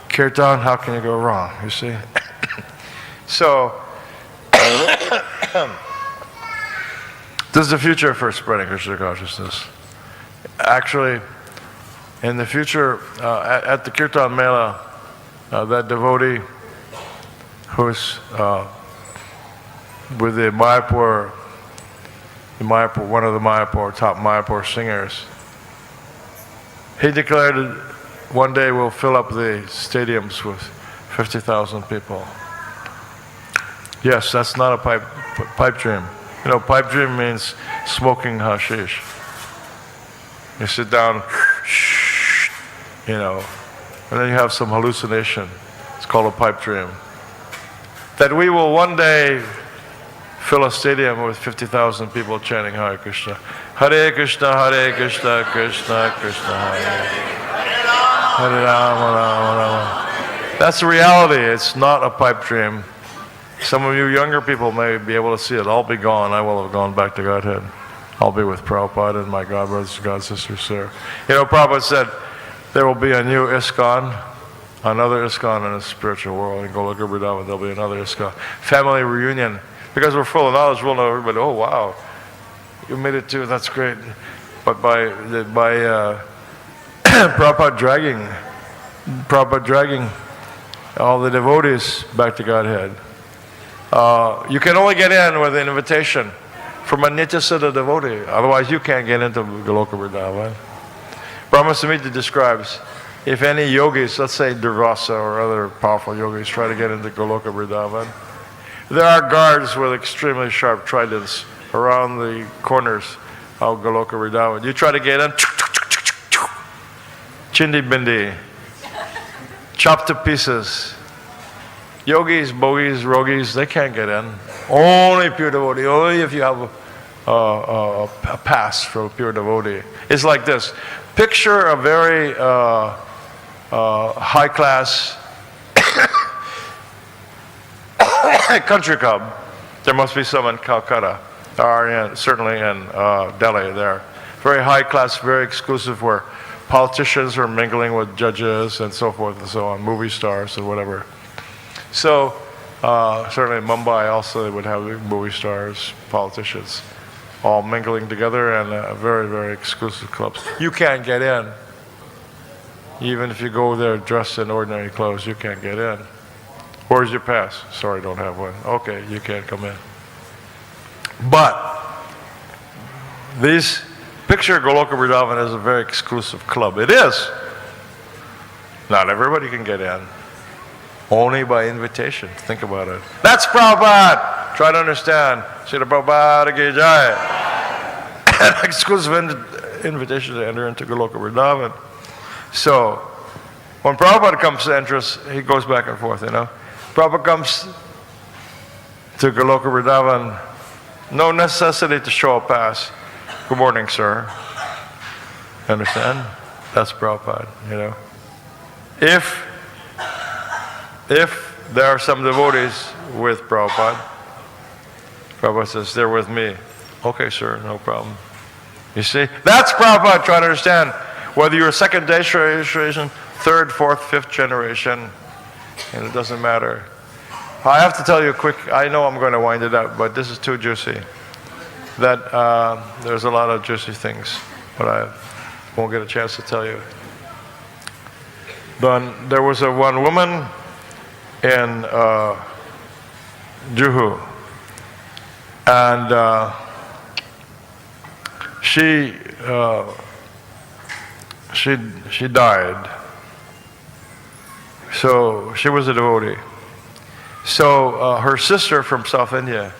S2: Kirtan, how can you go wrong, you see? So, this is the future for spreading Krishna consciousness. Actually, in the future, at the Kirtan Mela, that devotee who's with the Mayapur, one of the top Mayapur singers, he declared that one day we'll fill up the stadiums with 50,000 people. Yes, that's not a pipe dream. You know, pipe dream means smoking hashish. You sit down, you know, and then you have some hallucination. It's called a pipe dream. That we will one day fill a stadium with 50,000 people chanting Hare Krishna. Hare Krishna, Krishna Krishna, Hare. Hare Rama, Rama Rama. That's the reality. It's not a pipe dream. Some of you younger people may be able to see it. I'll be gone. I will have gone back to Godhead. I'll be with Prabhupada and my God brothers and God sisters there. You know, Prabhupada said there will be a new ISKCON, another ISKCON in the spiritual world. In Goloka Vrindavan, there'll be another ISKCON. Family reunion. Because we're full of knowledge, we'll know everybody. Oh, wow, you made it too. That's great. But by Prabhupada dragging all the devotees back to Godhead. You can only get in with an invitation from a Nityasiddha devotee. Otherwise, you can't get into Goloka Vrindavan. Brahma Samhita describes if any yogis, let's say Durvasa or other powerful yogis, try to get into Goloka Vrindavan, there are guards with extremely sharp tridents around the corners of Goloka Vrindavan. You try to get in, chindi bindi, chopped to pieces. Yogis, bogis, rogis, they can't get in. Only pure devotee, only if you have a pass for a pure devotee. It's like this. Picture a very high-class country club. There must be some in Calcutta, or certainly in Delhi there. Very high-class, very exclusive, where politicians are mingling with judges and so forth and so on, movie stars and whatever. So, certainly in Mumbai also they would have movie stars, politicians, all mingling together and very, very exclusive clubs. You can't get in. Even if you go there dressed in ordinary clothes, you can't get in. Where's your pass? Sorry, don't have one. Okay, you can't come in. But, picture Goloka Vrindavan as a very exclusive club. It is. Not everybody can get in. Only by invitation. Think about it. That's Prabhupada. Try to understand. Srila Prabhupada ki jai. An exclusive invitation to enter into Goloka Vrindavan. So, when Prabhupada comes to entrance, he goes back and forth, you know. Prabhupada comes to Goloka Vrindavan, no necessity to show a pass. Good morning, sir. Understand? That's Prabhupada, you know. If there are some devotees with Prabhupada, Prabhupada says, they're with me. Okay, sir, no problem. You see? That's Prabhupada trying to understand. Whether you're second generation, third, fourth, fifth generation, and it doesn't matter. I have to tell you I know I'm going to wind it up, but this is too juicy. That there's a lot of juicy things, but I won't get a chance to tell you. Then there was one woman in Juhu, and she died So she was a devotee. So her sister from South India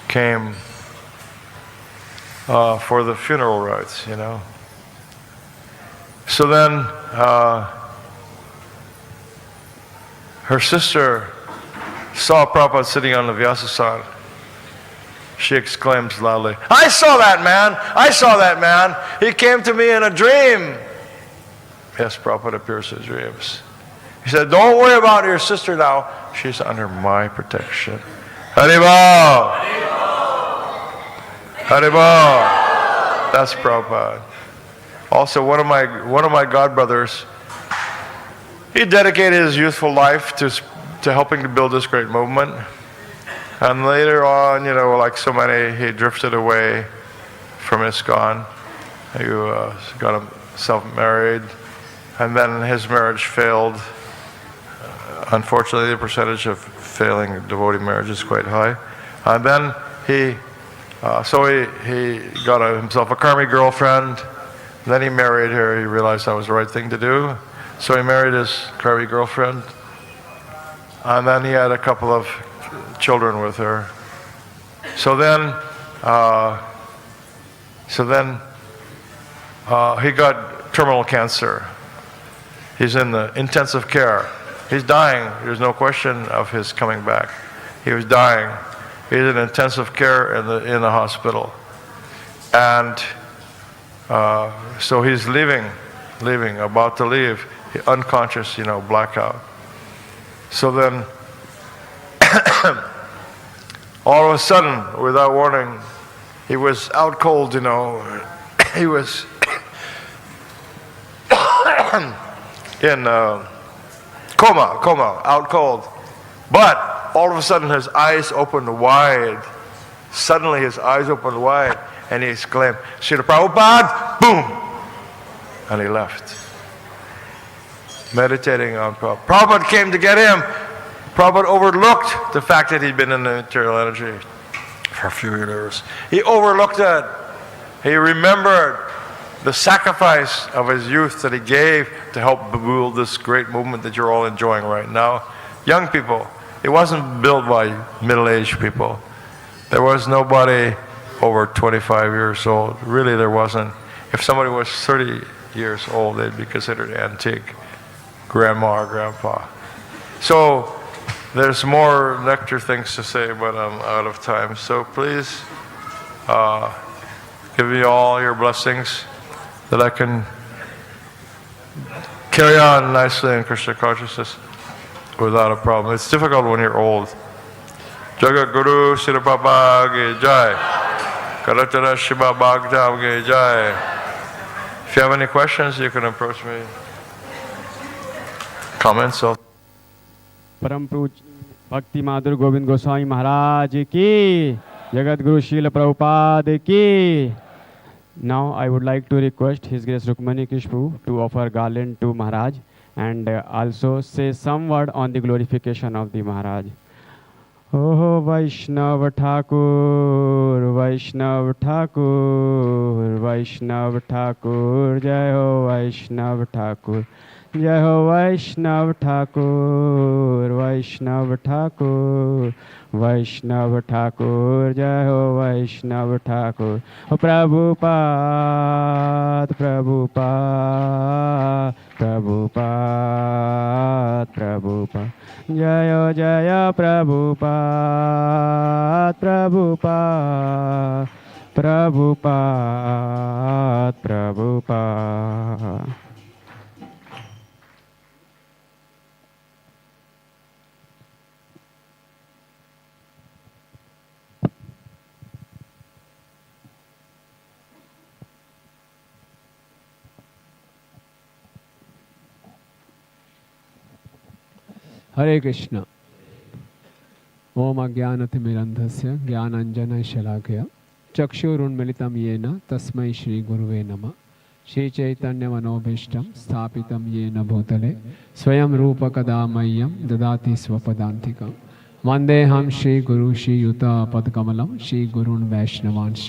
S2: came for the funeral rites, you know. So then her sister saw Prabhupada sitting on the Vyasasana. She exclaims loudly, "I saw that man! I saw that man! He came to me in a dream!" Yes, Prabhupada appears in dreams. He said, "Don't worry about your sister now. She's under my protection." Haribol! Haribol! That's Prabhupada. Also, one of my godbrothers, he dedicated his youthful life to helping to build this great movement. And later on, you know, like so many, he drifted away from ISKCON. He got himself married, and then his marriage failed. Unfortunately, the percentage of failing devotee marriage is quite high. And then he got himself a karmic girlfriend. Then he married her. He realized that was the right thing to do. So he married his karmic girlfriend. And then he had a couple of children with her. So then he got terminal cancer. He's in the intensive care. He's dying. There's no question of his coming back. He was dying. He's in intensive care in the hospital. And so he's leaving, about to leave, unconscious, you know, blackout. So then, all of a sudden, without warning, he was out cold, you know. He was in coma, out cold. But all of a sudden, his eyes opened wide. Suddenly, his eyes opened wide, and he exclaimed, "Srila Prabhupada!" Boom! And he left. Meditating on Prabhupada. Prabhupada came to get him. Prabhupada overlooked the fact that he'd been in the material energy for a few years. He overlooked it. He remembered the sacrifice of his youth that he gave to help build this great movement that you're all enjoying right now. Young people. It wasn't built by middle-aged people. There was nobody over 25 years old. Really, there wasn't. If somebody was 30 years old, they'd be considered antique. Grandma or grandpa. So there's more nectar things to say, but I'm out of time. So please give me all your blessings that I can carry on nicely in Krishna consciousness without a problem. It's difficult when you're old. Jagat Guru Srila Prabhupada Ki Jai. Karatara Shiva Bhagdam Ki Jai. If you have any questions, you can approach me. Comments?
S3: परम पूज्य भक्ति माधुर गोविंद गोस्वामी महाराज की, जगत गुरु शील प्रभुपाद की. Now I would like to request His Grace Rukmani Kishpu to offer garland to Maharaj and also say some word on the glorification of the Maharaj. Oh Vaishnav Thakur, Vaishnav Thakur, Vaishnav Thakur, Jai Ho Vaishnav Thakur. Jai Ho Vaishnav Thakur, Vaishnav Thakur, Vaishnav Thakur, Jai Ho Vaishnav Thakur. Oh Prabhupada, Prabhupada, Prabhupada, Prabhupada. Jai Ho Jaya Prabhupada, Prabhupada, Prabhupada, Prabhupada.
S4: हरे कृष्ण. ओम अज्ञानतिमिरन्धस्य ज्ञानाञ्जनशलाकया चक्षुरुन्मिलितं येन तस्मै श्री गुरुवे नमः. श्री चैतन्य मनोभीष्टं स्थापितं येन भूतले स्वयं रूप कदा मह्यं ददाति स्वपदान्तिकं. वन्देऽहं श्री गुरु श्रीयुतपदकमलं श्री गुरून् वैष्णवांश्च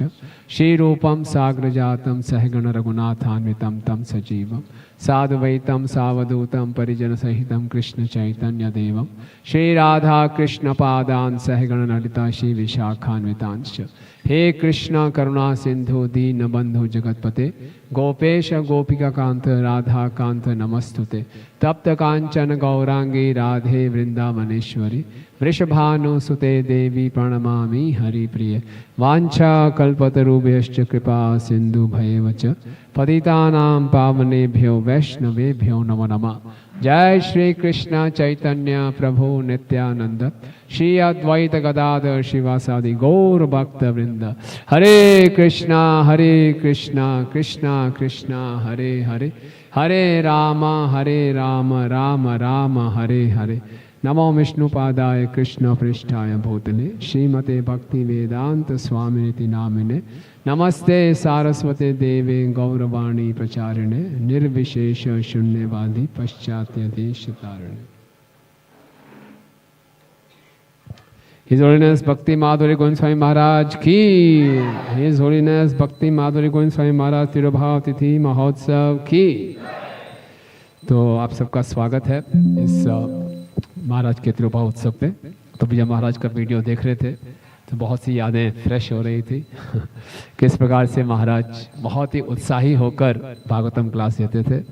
S4: श्री रूपं साग्रजातं सहगण रघुनाथान्वितं तं सजीवं साधुवैतं सावधूतं परिजन सहितं कृष्ण चैतन्य देवं श्री राधा कृष्ण पादान् सहगण ललिता श्री विशाखान्वितांश्च। हे कृष्ण करुणा सिंधु दीन बंधु जगतपते गोपेश गोपिका कांत राधा कांत नमस्तुते। तप्त कांचन गौरांगी राधे वृंदावनेश्वरी वृषभानुसुते देवी प्रणमामि हरिप्रिय। वाञ्छा कल्पतरुभ्यश्च कृपा सिंधु भयेव च पतितानां पावनेभ्यो वैष्णवेभ्यो नमो नमः। जय श्री कृष्ण चैतन्य प्रभु नित्यानंद श्री अद्वैत गदाधर शिवासादि गौर भक्त वृंद। हरे कृष्णा कृष्णा कृष्णा हरे हरे हरे राम राम राम हरे हरे। नमो विष्णुपादाय कृष्ण पृष्ठाय भूतले श्रीमते भक्ति वेदांत स्वामिनिति नामिने। नमस्ते सारस्वते देवे गौरवाणी प्रचारिणे निर्विशेष शून्यवादी पश्चात्य देश तारिणे। His Holiness Bhakti Madhurya Govind Swami Maharaj की। His Holiness Bhakti Madhurya Govind Swami Maharaj तिरुभाव तिथि महोत्सव की। तो आप सबका स्वागत है इस महाराज के तिरुभाव उत्सव पे। तो भैया महाराज का वीडियो देख रहे थे तो बहुत सी यादें फ्रेश हो रही थी किस प्रकार से महाराज बहुत ही उत्साही होकर भागवतम क्लास देते थे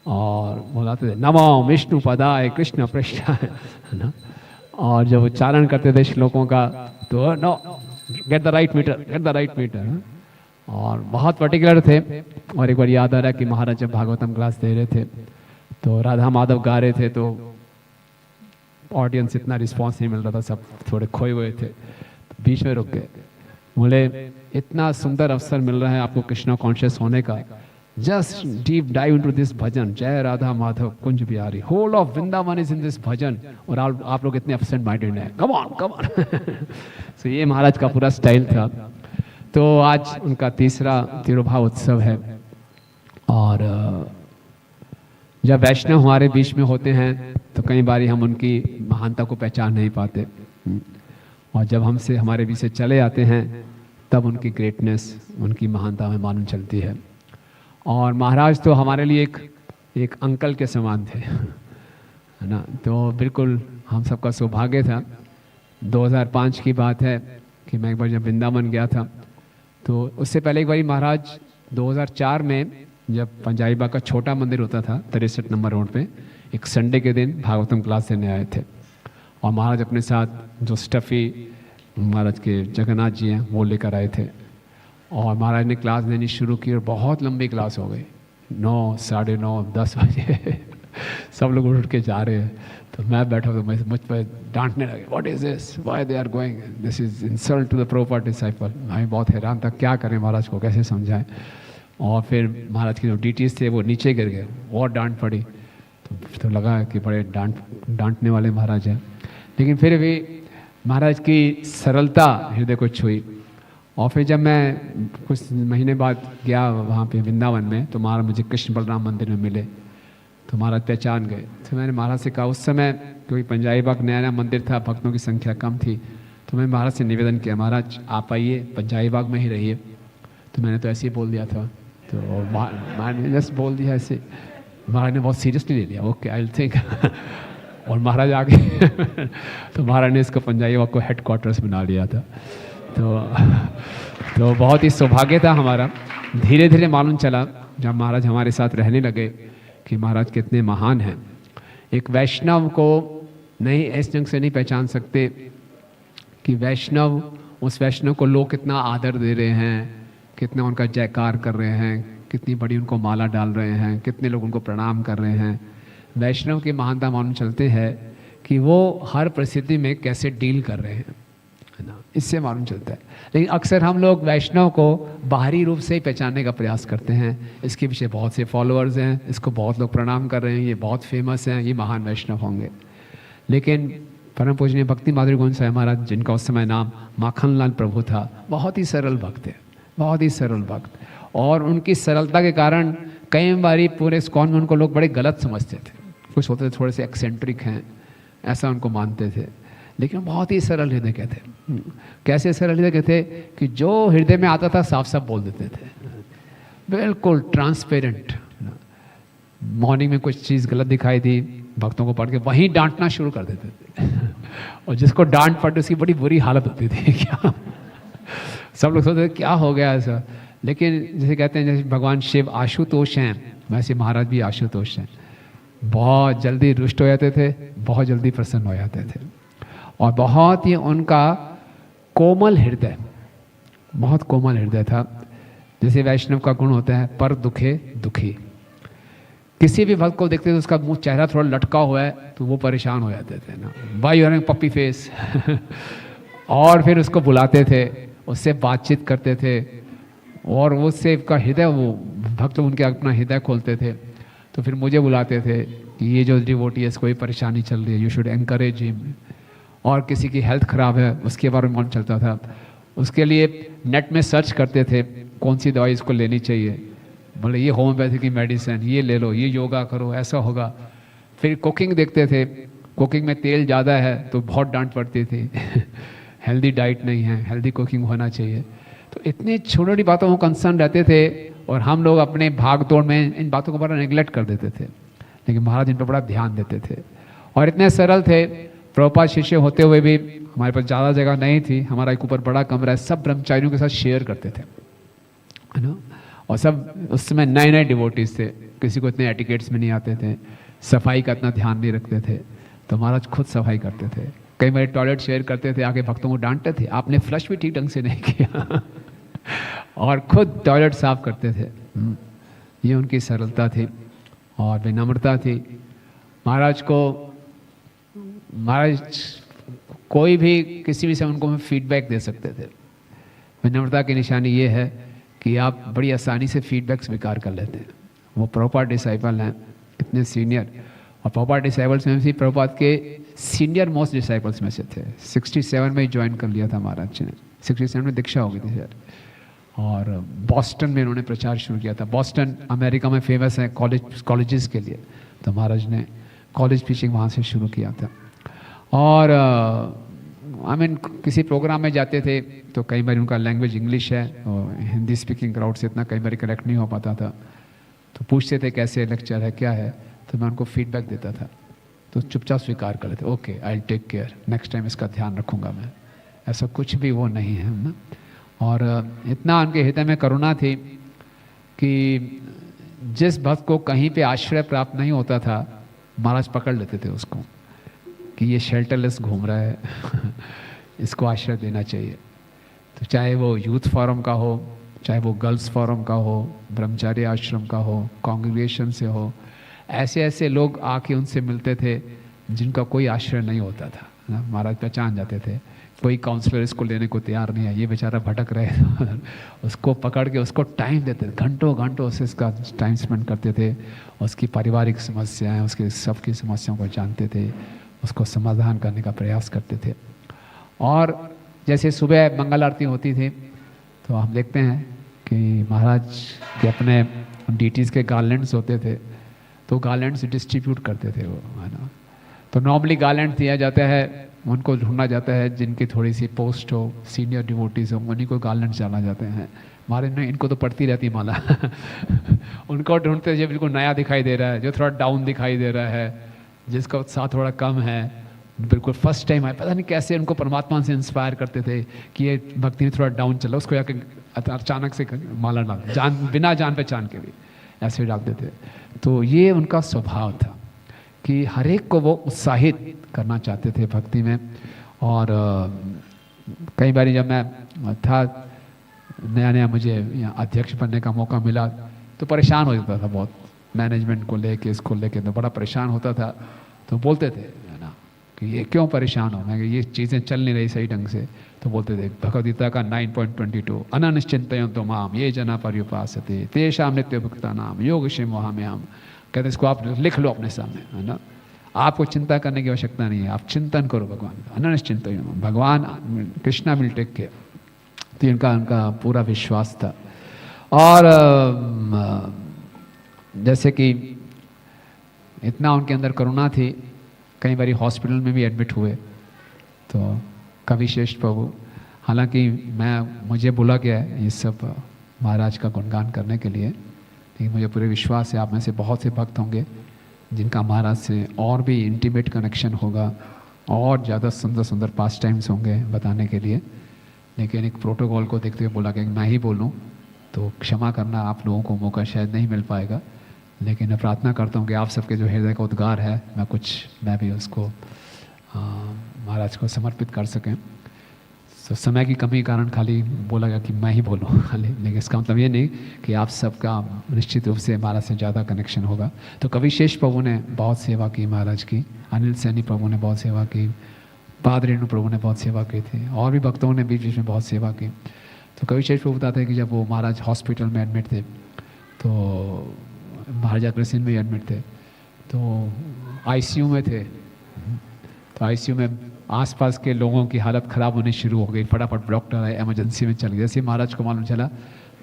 S4: और बोलाते थे नमो विष्णु पदाय कृष्ण पृष्ठाय, है ना। और जब उच्चारण करते थे श्लोकों का तो know get the right meter, और बहुत पर्टिकुलर थे। और एक बार याद आ रहा है कि महाराज जब भागवतम क्लास दे रहे थे तो राधा माधव गा रहे थे तो ऑडियंस इतना रिस्पांस नहीं मिल रहा था, सब थोड़े खोए हुए थे। तो बीच में रुक गए, बोले इतना सुंदर अवसर मिल रहा है आपको कृष्णा कॉन्शियस होने का, just deep dive into this bhajan Jai Radha Madhav Kunj Bihari, whole of Vrindavan is in this bhajan. और आप लोग इतने एब्सेंट माइंडेड हैं, कम ऑन सो ये महाराज का पूरा स्टाइल था। तो आज उनका तीसरा तिरुभाव उत्सव है और जब वैष्णव हमारे बीच में होते हैं तो कई बार हम उनकी महानता को पहचान नहीं पाते, और जब हमसे हमारे बीच से चले आते हैं तब उनकी ग्रेटनेस उनकी महानता हमें मालूम चलती है। और महाराज तो हमारे लिए एक अंकल के समान थे, है ना। तो बिल्कुल हम सबका सौभाग्य था। 2005 की बात है कि मैं एक बार जब वृंदावन गया था तो उससे पहले एक बार महाराज 2004 में जब पंजाबी बाग का छोटा मंदिर होता था 63 नंबर रोड पे, एक संडे के दिन भागवतम क्लास देने आए थे। और महाराज अपने साथ जो स्टफ़ी महाराज के जगन्नाथ जी हैं वो लेकर आए थे। और महाराज ने क्लास देनी शुरू की और बहुत लंबी क्लास हो गई, 9, 9:30, 10 बजे सब लोग उठ के जा रहे हैं। तो मैं बैठा तो मुझ पर डांटने लगे, what is this, why they are going, this is insult to the proper disciple. मैं बहुत हैरान था क्या करें, महाराज को कैसे समझाएं। और फिर महाराज के जो डीटीज थे वो नीचे गिर गए और डांट पड़ी। तो लगा कि बड़े डांटने वाले महाराज हैं, लेकिन फिर भी महाराज की सरलता हृदय को छुई। और फिर जब मैं कुछ महीने बाद गया वहाँ पे वृंदावन में तो महाराज मुझे कृष्ण बलराम मंदिर में मिले, तो महाराज पहचान गए। तो मैंने महाराज से कहा, उस समय क्योंकि पंजाबी बाग नया मंदिर था, भक्तों की संख्या कम थी, तो मैं महाराज से निवेदन किया, महाराज आप आइए पंजाबी बाग में ही रहिए। तो मैंने तो ऐसे ही बोल दिया था, तो महाराज ने जस्ट बोल दिया ऐसे। महाराज ने बहुत सीरियसली ले लिया, ओके आई विल थिंक और महाराज आ गए तो महाराज ने इसको पंजाबी बाग को हेड क्वार्टर्स बना लिया था। तो बहुत ही सौभाग्य था हमारा। धीरे धीरे मालूम चला जब महाराज हमारे साथ रहने लगे कि महाराज कितने महान हैं। एक वैष्णव को नहीं इस ढंग से नहीं पहचान सकते कि वैष्णव, उस वैष्णव को लोग कितना आदर दे रहे हैं, कितना उनका जयकार कर रहे हैं, कितनी बड़ी उनको माला डाल रहे हैं, कितने लोग उनको प्रणाम कर रहे हैं। वैष्णव की महानता मालूम चलते हैं कि वो हर परिस्थिति में कैसे डील कर रहे हैं, है ना, इससे मालूम चलता है। लेकिन अक्सर हम लोग वैष्णव को बाहरी रूप से ही पहचानने का प्रयास करते हैं, इसके पीछे बहुत से फॉलोअर्स हैं, इसको बहुत लोग प्रणाम कर रहे हैं, ये बहुत फेमस हैं, ये महान वैष्णव होंगे। लेकिन परम पूजनीय भक्ति माधुर्य गोविंद साहब महाराज, जिनका उस समय नाम माखनलाल प्रभु था, बहुत ही सरल भक्त है, बहुत ही सरल भक्त। और उनकी सरलता के कारण कई बारी पूरे ISKCON में उनको लोग बड़े गलत समझते थे। कुछ होते थे थोड़े से एक्सेंट्रिक हैं, ऐसा उनको मानते थे, लेकिन बहुत ही सरल हृदय के थे। कैसे सरल हृदय के थे कि जो हृदय में आता था साफ साफ बोल देते थे, बिल्कुल ट्रांसपेरेंट, मॉर्निंग में कुछ चीज़ गलत दिखाई दी, भक्तों को पढ़ के वहीं डांटना शुरू कर देते थे और जिसको डांट पड़ती उसकी बड़ी बुरी हालत होती थी। क्या सब लोग सोचते थे क्या हो गया ऐसा, लेकिन जैसे कहते हैं जैसे भगवान शिव आशुतोष हैं, वैसे महाराज भी आशुतोष हैं। बहुत जल्दी रुष्ट हो जाते थे, बहुत जल्दी प्रसन्न हो जाते थे, और बहुत ही उनका कोमल हृदय, बहुत कोमल हृदय था। जैसे वैष्णव का गुण होता है पर दुखे दुखी। किसी भी भक्त को देखते थे उसका मुंह चेहरा थोड़ा लटका हुआ है तो वो परेशान हो जाते थे ना, भाई यूर पप्पी फेस और फिर उसको बुलाते थे, उससे बातचीत करते थे, और उससे उसका हृदय, वो भक्त उनके अपना हृदय खोलते थे। तो फिर मुझे बुलाते थे कि ये जो डिवोटी है कोई परेशानी चल रही है, यू शुड एनकरेज हिम। और किसी की हेल्थ ख़राब है उसके बारे में मन चलता था, उसके लिए नेट में सर्च करते थे कौन सी दवाई इसको लेनी चाहिए, बोले ये होम्योपैथी की मेडिसिन ये ले लो, ये योगा करो ऐसा होगा। फिर कुकिंग देखते थे, कुकिंग में तेल ज़्यादा है तो बहुत डांट पड़ती थी हेल्दी डाइट नहीं है, हेल्दी कुकिंग होना चाहिए। तो इतनी छोटी छोटी बातों में कंसर्न रहते थे, और हम लोग अपने भाग दौड़ में इन बातों को बड़ा नेग्लेक्ट कर देते थे, लेकिन महाराज इन पर बड़ा ध्यान देते थे और इतने सरल थे। प्रभुपाद शिष्य होते हुए भी हमारे पास ज़्यादा जगह नहीं थी, हमारा एक ऊपर बड़ा कमरा है, सब ब्रह्मचारियों के साथ शेयर करते थे, है ना। और सब उस समय नए नए डिवोटीज थे, किसी को इतने एटिकेट्स में नहीं आते थे, सफाई का इतना ध्यान नहीं रखते थे, तो महाराज खुद सफाई करते थे। कई बार टॉयलेट शेयर करते थे, आके भक्तों को डांटते थे आपने फ्लश भी ठीक ढंग से नहीं किया और खुद टॉयलेट साफ करते थे। ये उनकी सरलता थी और विनम्रता थी। महाराज कोई भी किसी भी से उनको फीडबैक दे सकते थे। विनम्रता की निशानी ये है कि आप बड़ी आसानी से फीडबैक स्वीकार कर लेते हैं। वो प्रभुपाद डिसाइपल हैं, इतने सीनियर, और प्रभुपाद डिसाइपल्स में भी प्रभुपाद के सीनियर मोस्ट डिसाइपल्स में से थे। 67 में ही ज्वाइन कर लिया था महाराज जी ने, 67 में दीक्षा हो गई थी सर। और बॉस्टन में इन्होंने प्रचार शुरू किया था। बॉस्टन अमेरिका में फेमस है कॉलेजेस के लिए, तो महाराज ने कॉलेज टीचिंग वहाँ से शुरू किया था। और किसी प्रोग्राम में जाते थे तो कई बार उनका लैंग्वेज इंग्लिश है और हिंदी स्पीकिंग क्राउड से इतना कई बार करेक्ट नहीं हो पाता था, तो पूछते थे कैसे लेक्चर है क्या है, तो मैं उनको फीडबैक देता था, तो चुपचाप स्वीकार कर लेते, okay I take care, next time इसका ध्यान रखूँगा मैं। ऐसा कुछ भी वो नहीं है ना। और इतना उनके हृदय में करुणा थी कि जिस भक्त को कहीं पे आश्रय प्राप्त नहीं होता था, महाराज पकड़ लेते थे उसको कि ये शेल्टरलेस घूम रहा है इसको आश्रय देना चाहिए। तो चाहे वो यूथ फोरम का हो, चाहे वो गर्ल्स फोरम का हो, ब्रह्मचारी आश्रम का हो, कांग्रेगेशन से हो, ऐसे ऐसे लोग आके उनसे मिलते थे जिनका कोई आश्रय नहीं होता था ना। महाराज पहचान जाते थे कोई काउंसलर इसको लेने को तैयार नहीं है, ये बेचारा भटक रहे उसको पकड़ के उसको टाइम देते थे, घंटों घंटों से इसका टाइम स्पेंड करते थे, उसकी पारिवारिक समस्याएं, उसके सबकी समस्याओं को जानते थे, उसको समाधान करने का प्रयास करते थे। और जैसे सुबह मंगल आरती होती थी तो हम देखते हैं कि महाराज के अपने डीटीज़ के गार्लैंड्स होते थे, तो गार्लैंड्स डिस्ट्रीब्यूट करते थे वो, है ना। तो नॉर्मली गार्लैंड दिया जाता है, उनको ढूंढना जाता है जिनकी थोड़ी सी पोस्ट हो, सीनियर डिवोटीज हो, उन्हीं को गार्लैंड डाला जाते हैं। हमारे नहीं, इनको तो पड़ती रहती माला उनको ढूंढते जो बिल्कुल नया दिखाई दे रहा है, जो थोड़ा डाउन दिखाई दे रहा है, जिसका उत्साह थोड़ा कम है, बिल्कुल फर्स्ट टाइम आए, पता नहीं कैसे उनको परमात्मा से इंस्पायर करते थे कि ये भक्ति में थोड़ा डाउन चला, उसको जाके अचानक से माला डाल, जान बिना जान पहचान के भी ऐसे डालते थे। तो ये उनका स्वभाव था कि हर एक को वो उत्साहित करना चाहते थे भक्ति में। और कई बार जब मैं था नया नया, मुझे यहाँ अध्यक्ष बनने का मौका मिला तो परेशान हो जाता था बहुत, मैनेजमेंट को लेके, इसको लेके तो बड़ा परेशान होता था। तो बोलते थे है ना कि ये क्यों परेशान हो, मैं ये चीज़ें चल नहीं रही सही ढंग से। तो बोलते थे भगवद्गीता का 9.22 अननिश्चिंतयन्तो माम ये जना पर्युपासते तेषां नित्य भक्तानां योगक्षेम वहाम्यहम्। कहते इसको आप लिख लो अपने सामने, है ना। आपको चिंता करने की आवश्यकता नहीं है, आप चिंतन करो भगवान का, अननिश्चिंत भगवान कृष्णा विल टेक केयर। तो उनका पूरा विश्वास था। और जैसे कि इतना उनके अंदर करुणा थी, कई बार हॉस्पिटल में भी एडमिट हुए तो कवि श्रेष्ठ प्रभु, हालांकि मुझे बोला गया है ये सब महाराज का गुणगान करने के लिए, लेकिन मुझे पूरे विश्वास है आप में से बहुत से भक्त होंगे जिनका महाराज से और भी इंटीमेट कनेक्शन होगा और ज़्यादा सुंदर सुंदर पास टाइम्स होंगे बताने के लिए। लेकिन एक प्रोटोकॉल को देखते हुए बोला कि मैं ही बोलूं, तो क्षमा करना, आप लोगों को मौका शायद नहीं मिल पाएगा। लेकिन मैं प्रार्थना करता हूं कि आप सबके जो हृदय का उद्गार है मैं भी उसको महाराज को समर्पित कर सकें। तो समय की कमी के कारण खाली बोला गया कि मैं ही बोलूं खाली, लेकिन इसका मतलब ये नहीं कि आप सबका निश्चित रूप से महाराज से ज़्यादा कनेक्शन होगा। तो कविशेष प्रभु ने बहुत सेवा की महाराज की, अनिल सैनी प्रभु ने बहुत सेवा की, पादरेणु प्रभु ने बहुत सेवा की थी, और भी भक्तों ने बीच बीच में बहुत सेवा की। तो कविशेष प्रभु बताते हैं कि जब वो महाराज हॉस्पिटल में एडमिट थे, तो महाराजा कृष्ण में एडमिट थे, तो आईसीयू में थे। तो आईसीयू में आसपास के लोगों की हालत ख़राब होनी शुरू हो गई। फटाफट डॉक्टर आए, इमरजेंसी में चल गए। जैसे महाराज को मालूम चला,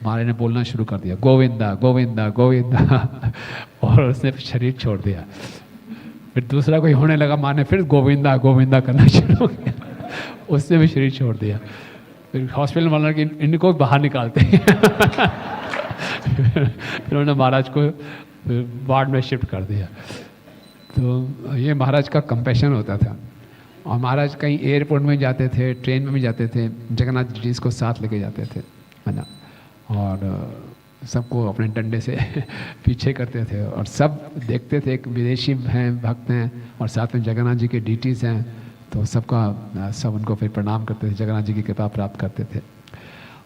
S4: महाराज ने बोलना शुरू कर दिया, गोविंदा गोविंदा गोविंदा, और उसने शरीर छोड़ दिया। फिर दूसरा कोई होने लगा, माँ ने फिर गोविंदा गोविंदा करना शुरू हो गया, उसने भी शरीर छोड़ दिया। फिर हॉस्पिटल वाला कि इनको बाहर निकालते हैं फिर उन्होंने महाराज को वार्ड में शिफ्ट कर दिया। तो ये महाराज का कंपैशन होता था। और महाराज कहीं एयरपोर्ट में जाते थे, ट्रेन में भी जाते थे, जगन्नाथ जी को साथ लेके जाते थे, है ना, और सबको अपने डंडे से पीछे करते थे, और सब देखते थे। एक विदेशी हैं, भक्त हैं, और साथ में जगन्नाथ जी के डीटीज़ हैं, तो सब उनको फिर प्रणाम करते थे, जगन्नाथ जी की कृपा प्राप्त करते थे।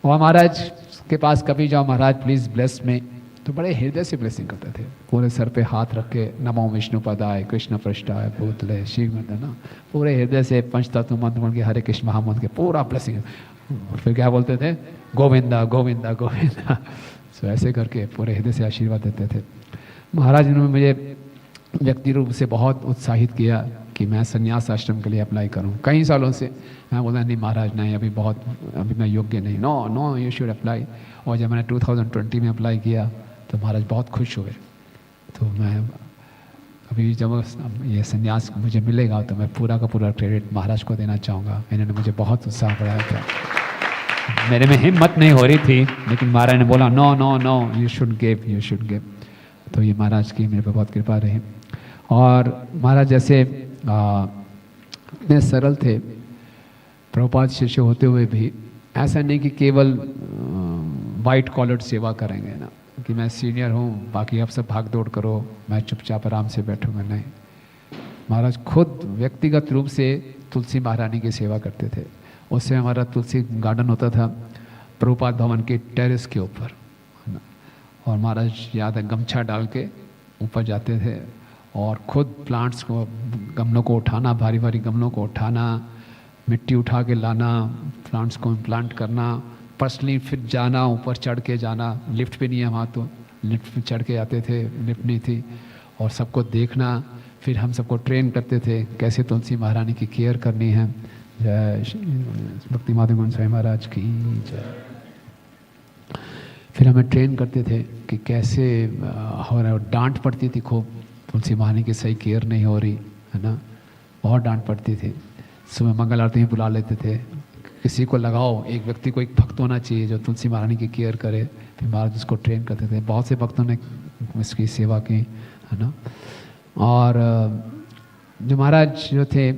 S4: और महाराज के पास कभी जाओ, महाराज प्लीज़ ब्लेस में, तो बड़े हृदय से ब्लेसिंग करते थे। पूरे सर पे हाथ रख के नमो विष्णु पदाय कृष्ण पृष्ठाय भूतले शिव ना, पूरे हृदय से पंचतत्व मंत्र बोल के, हरे कृष्ण महामंत्र के पूरा ब्लेसिंग। और फिर क्या बोलते थे, गोविंदा गोविंदा गोविंदा। तो ऐसे करके पूरे हृदय से आशीर्वाद देते थे। महाराज ने मुझे व्यक्ति रूप से बहुत उत्साहित किया कि मैं संन्यास आश्रम के लिए अप्लाई करूं। कई सालों से मैं बोला, नहीं महाराज नहीं, अभी मैं योग्य नहीं, नो यू शुड अप्लाई। और जब मैंने 2020 में अप्लाई किया तो महाराज बहुत खुश हुए। तो मैं अभी जब ये संन्यास मुझे मिलेगा तो मैं पूरा का पूरा क्रेडिट महाराज को देना चाहूँगा। इन्होंने मुझे बहुत उत्साह बढ़ाया था। मेरे में हिम्मत नहीं हो रही थी, लेकिन महाराज ने बोला no no no, you should give. तो ये महाराज की मेरे पे बहुत कृपा रही। और महाराज जैसे इतने सरल थे, प्रभुपाद शिष्य होते हुए भी ऐसा नहीं कि केवल वाइट कॉलर सेवा करेंगे ना, कि मैं सीनियर हूँ, बाकी आप सब भाग दौड़ करो, मैं चुपचाप आराम से बैठूंगा, नहीं। महाराज खुद व्यक्तिगत रूप से तुलसी महारानी की सेवा करते थे। उससे हमारा तुलसी गार्डन होता था प्रभुपाद भवन के टेरेस के ऊपर, है ना, और महाराज याद है गमछा डाल के ऊपर जाते थे और खुद प्लांट्स को, गमलों को उठाना, भारी भारी गमलों को उठाना, मिट्टी उठा के लाना, प्लांट्स को इम्प्लांट करना, पर्सनली फिर जाना, ऊपर चढ़ के जाना। लिफ्ट भी नहीं है वहाँ, तो लिफ्ट में चढ़ के आते थे, लिफ्ट नहीं थी, और सबको देखना। फिर हम सबको ट्रेन करते थे कैसे तुलसी महारानी की केयर करनी है। जय भक्ति माधुर्य गोस्वामी महाराज की जय। फिर हमें ट्रेन करते थे कि कैसे हो रहा है। डांट पड़ती थी खूब, तुलसी महारानी की सही केयर नहीं हो रही, है ना, बहुत डांट पड़ती थी। सुबह मंगल आरती में बुला लेते थे, किसी को लगाओ, एक व्यक्ति को एक भक्त होना चाहिए जो तुलसी महारानी की केयर करे। फिर महाराज उसको ट्रेन करते थे। बहुत से भक्तों ने इसकी सेवा की, है ना। और जो महाराज जो थे,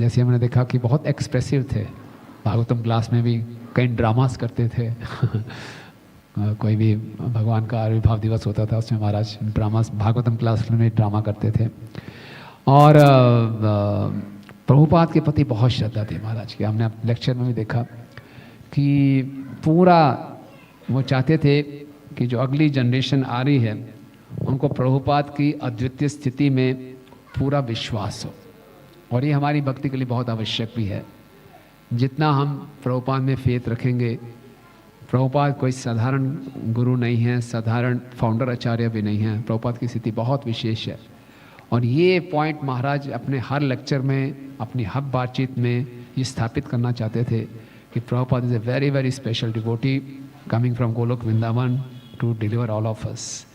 S4: जैसे हमने देखा कि बहुत एक्सप्रेसिव थे। भागवतम क्लास में भी कई ड्रामास करते थे कोई भी भगवान का आविर्भाव दिवस होता था, उसमें महाराज ड्रामास, भागवतम क्लास में ड्रामा करते थे। और प्रभुपाद के प्रति बहुत श्रद्धा थी महाराज की। हमने लेक्चर में भी देखा कि पूरा वो चाहते थे कि जो अगली जनरेशन आ रही है उनको प्रभुपाद की अद्वितीय स्थिति में पूरा विश्वास हो। और ये हमारी भक्ति के लिए बहुत आवश्यक भी है। जितना हम प्रभुपाद में फेथ रखेंगे, प्रभुपाद कोई साधारण गुरु नहीं है, साधारण फाउंडर आचार्य भी नहीं है। प्रभुपाद की स्थिति बहुत विशेष है। और ये पॉइंट महाराज अपने हर लेक्चर में, अपनी हर बातचीत में ये स्थापित करना चाहते थे कि Prabhupada is a very very special devotee coming from Goloka Vrindavan to deliver all of us.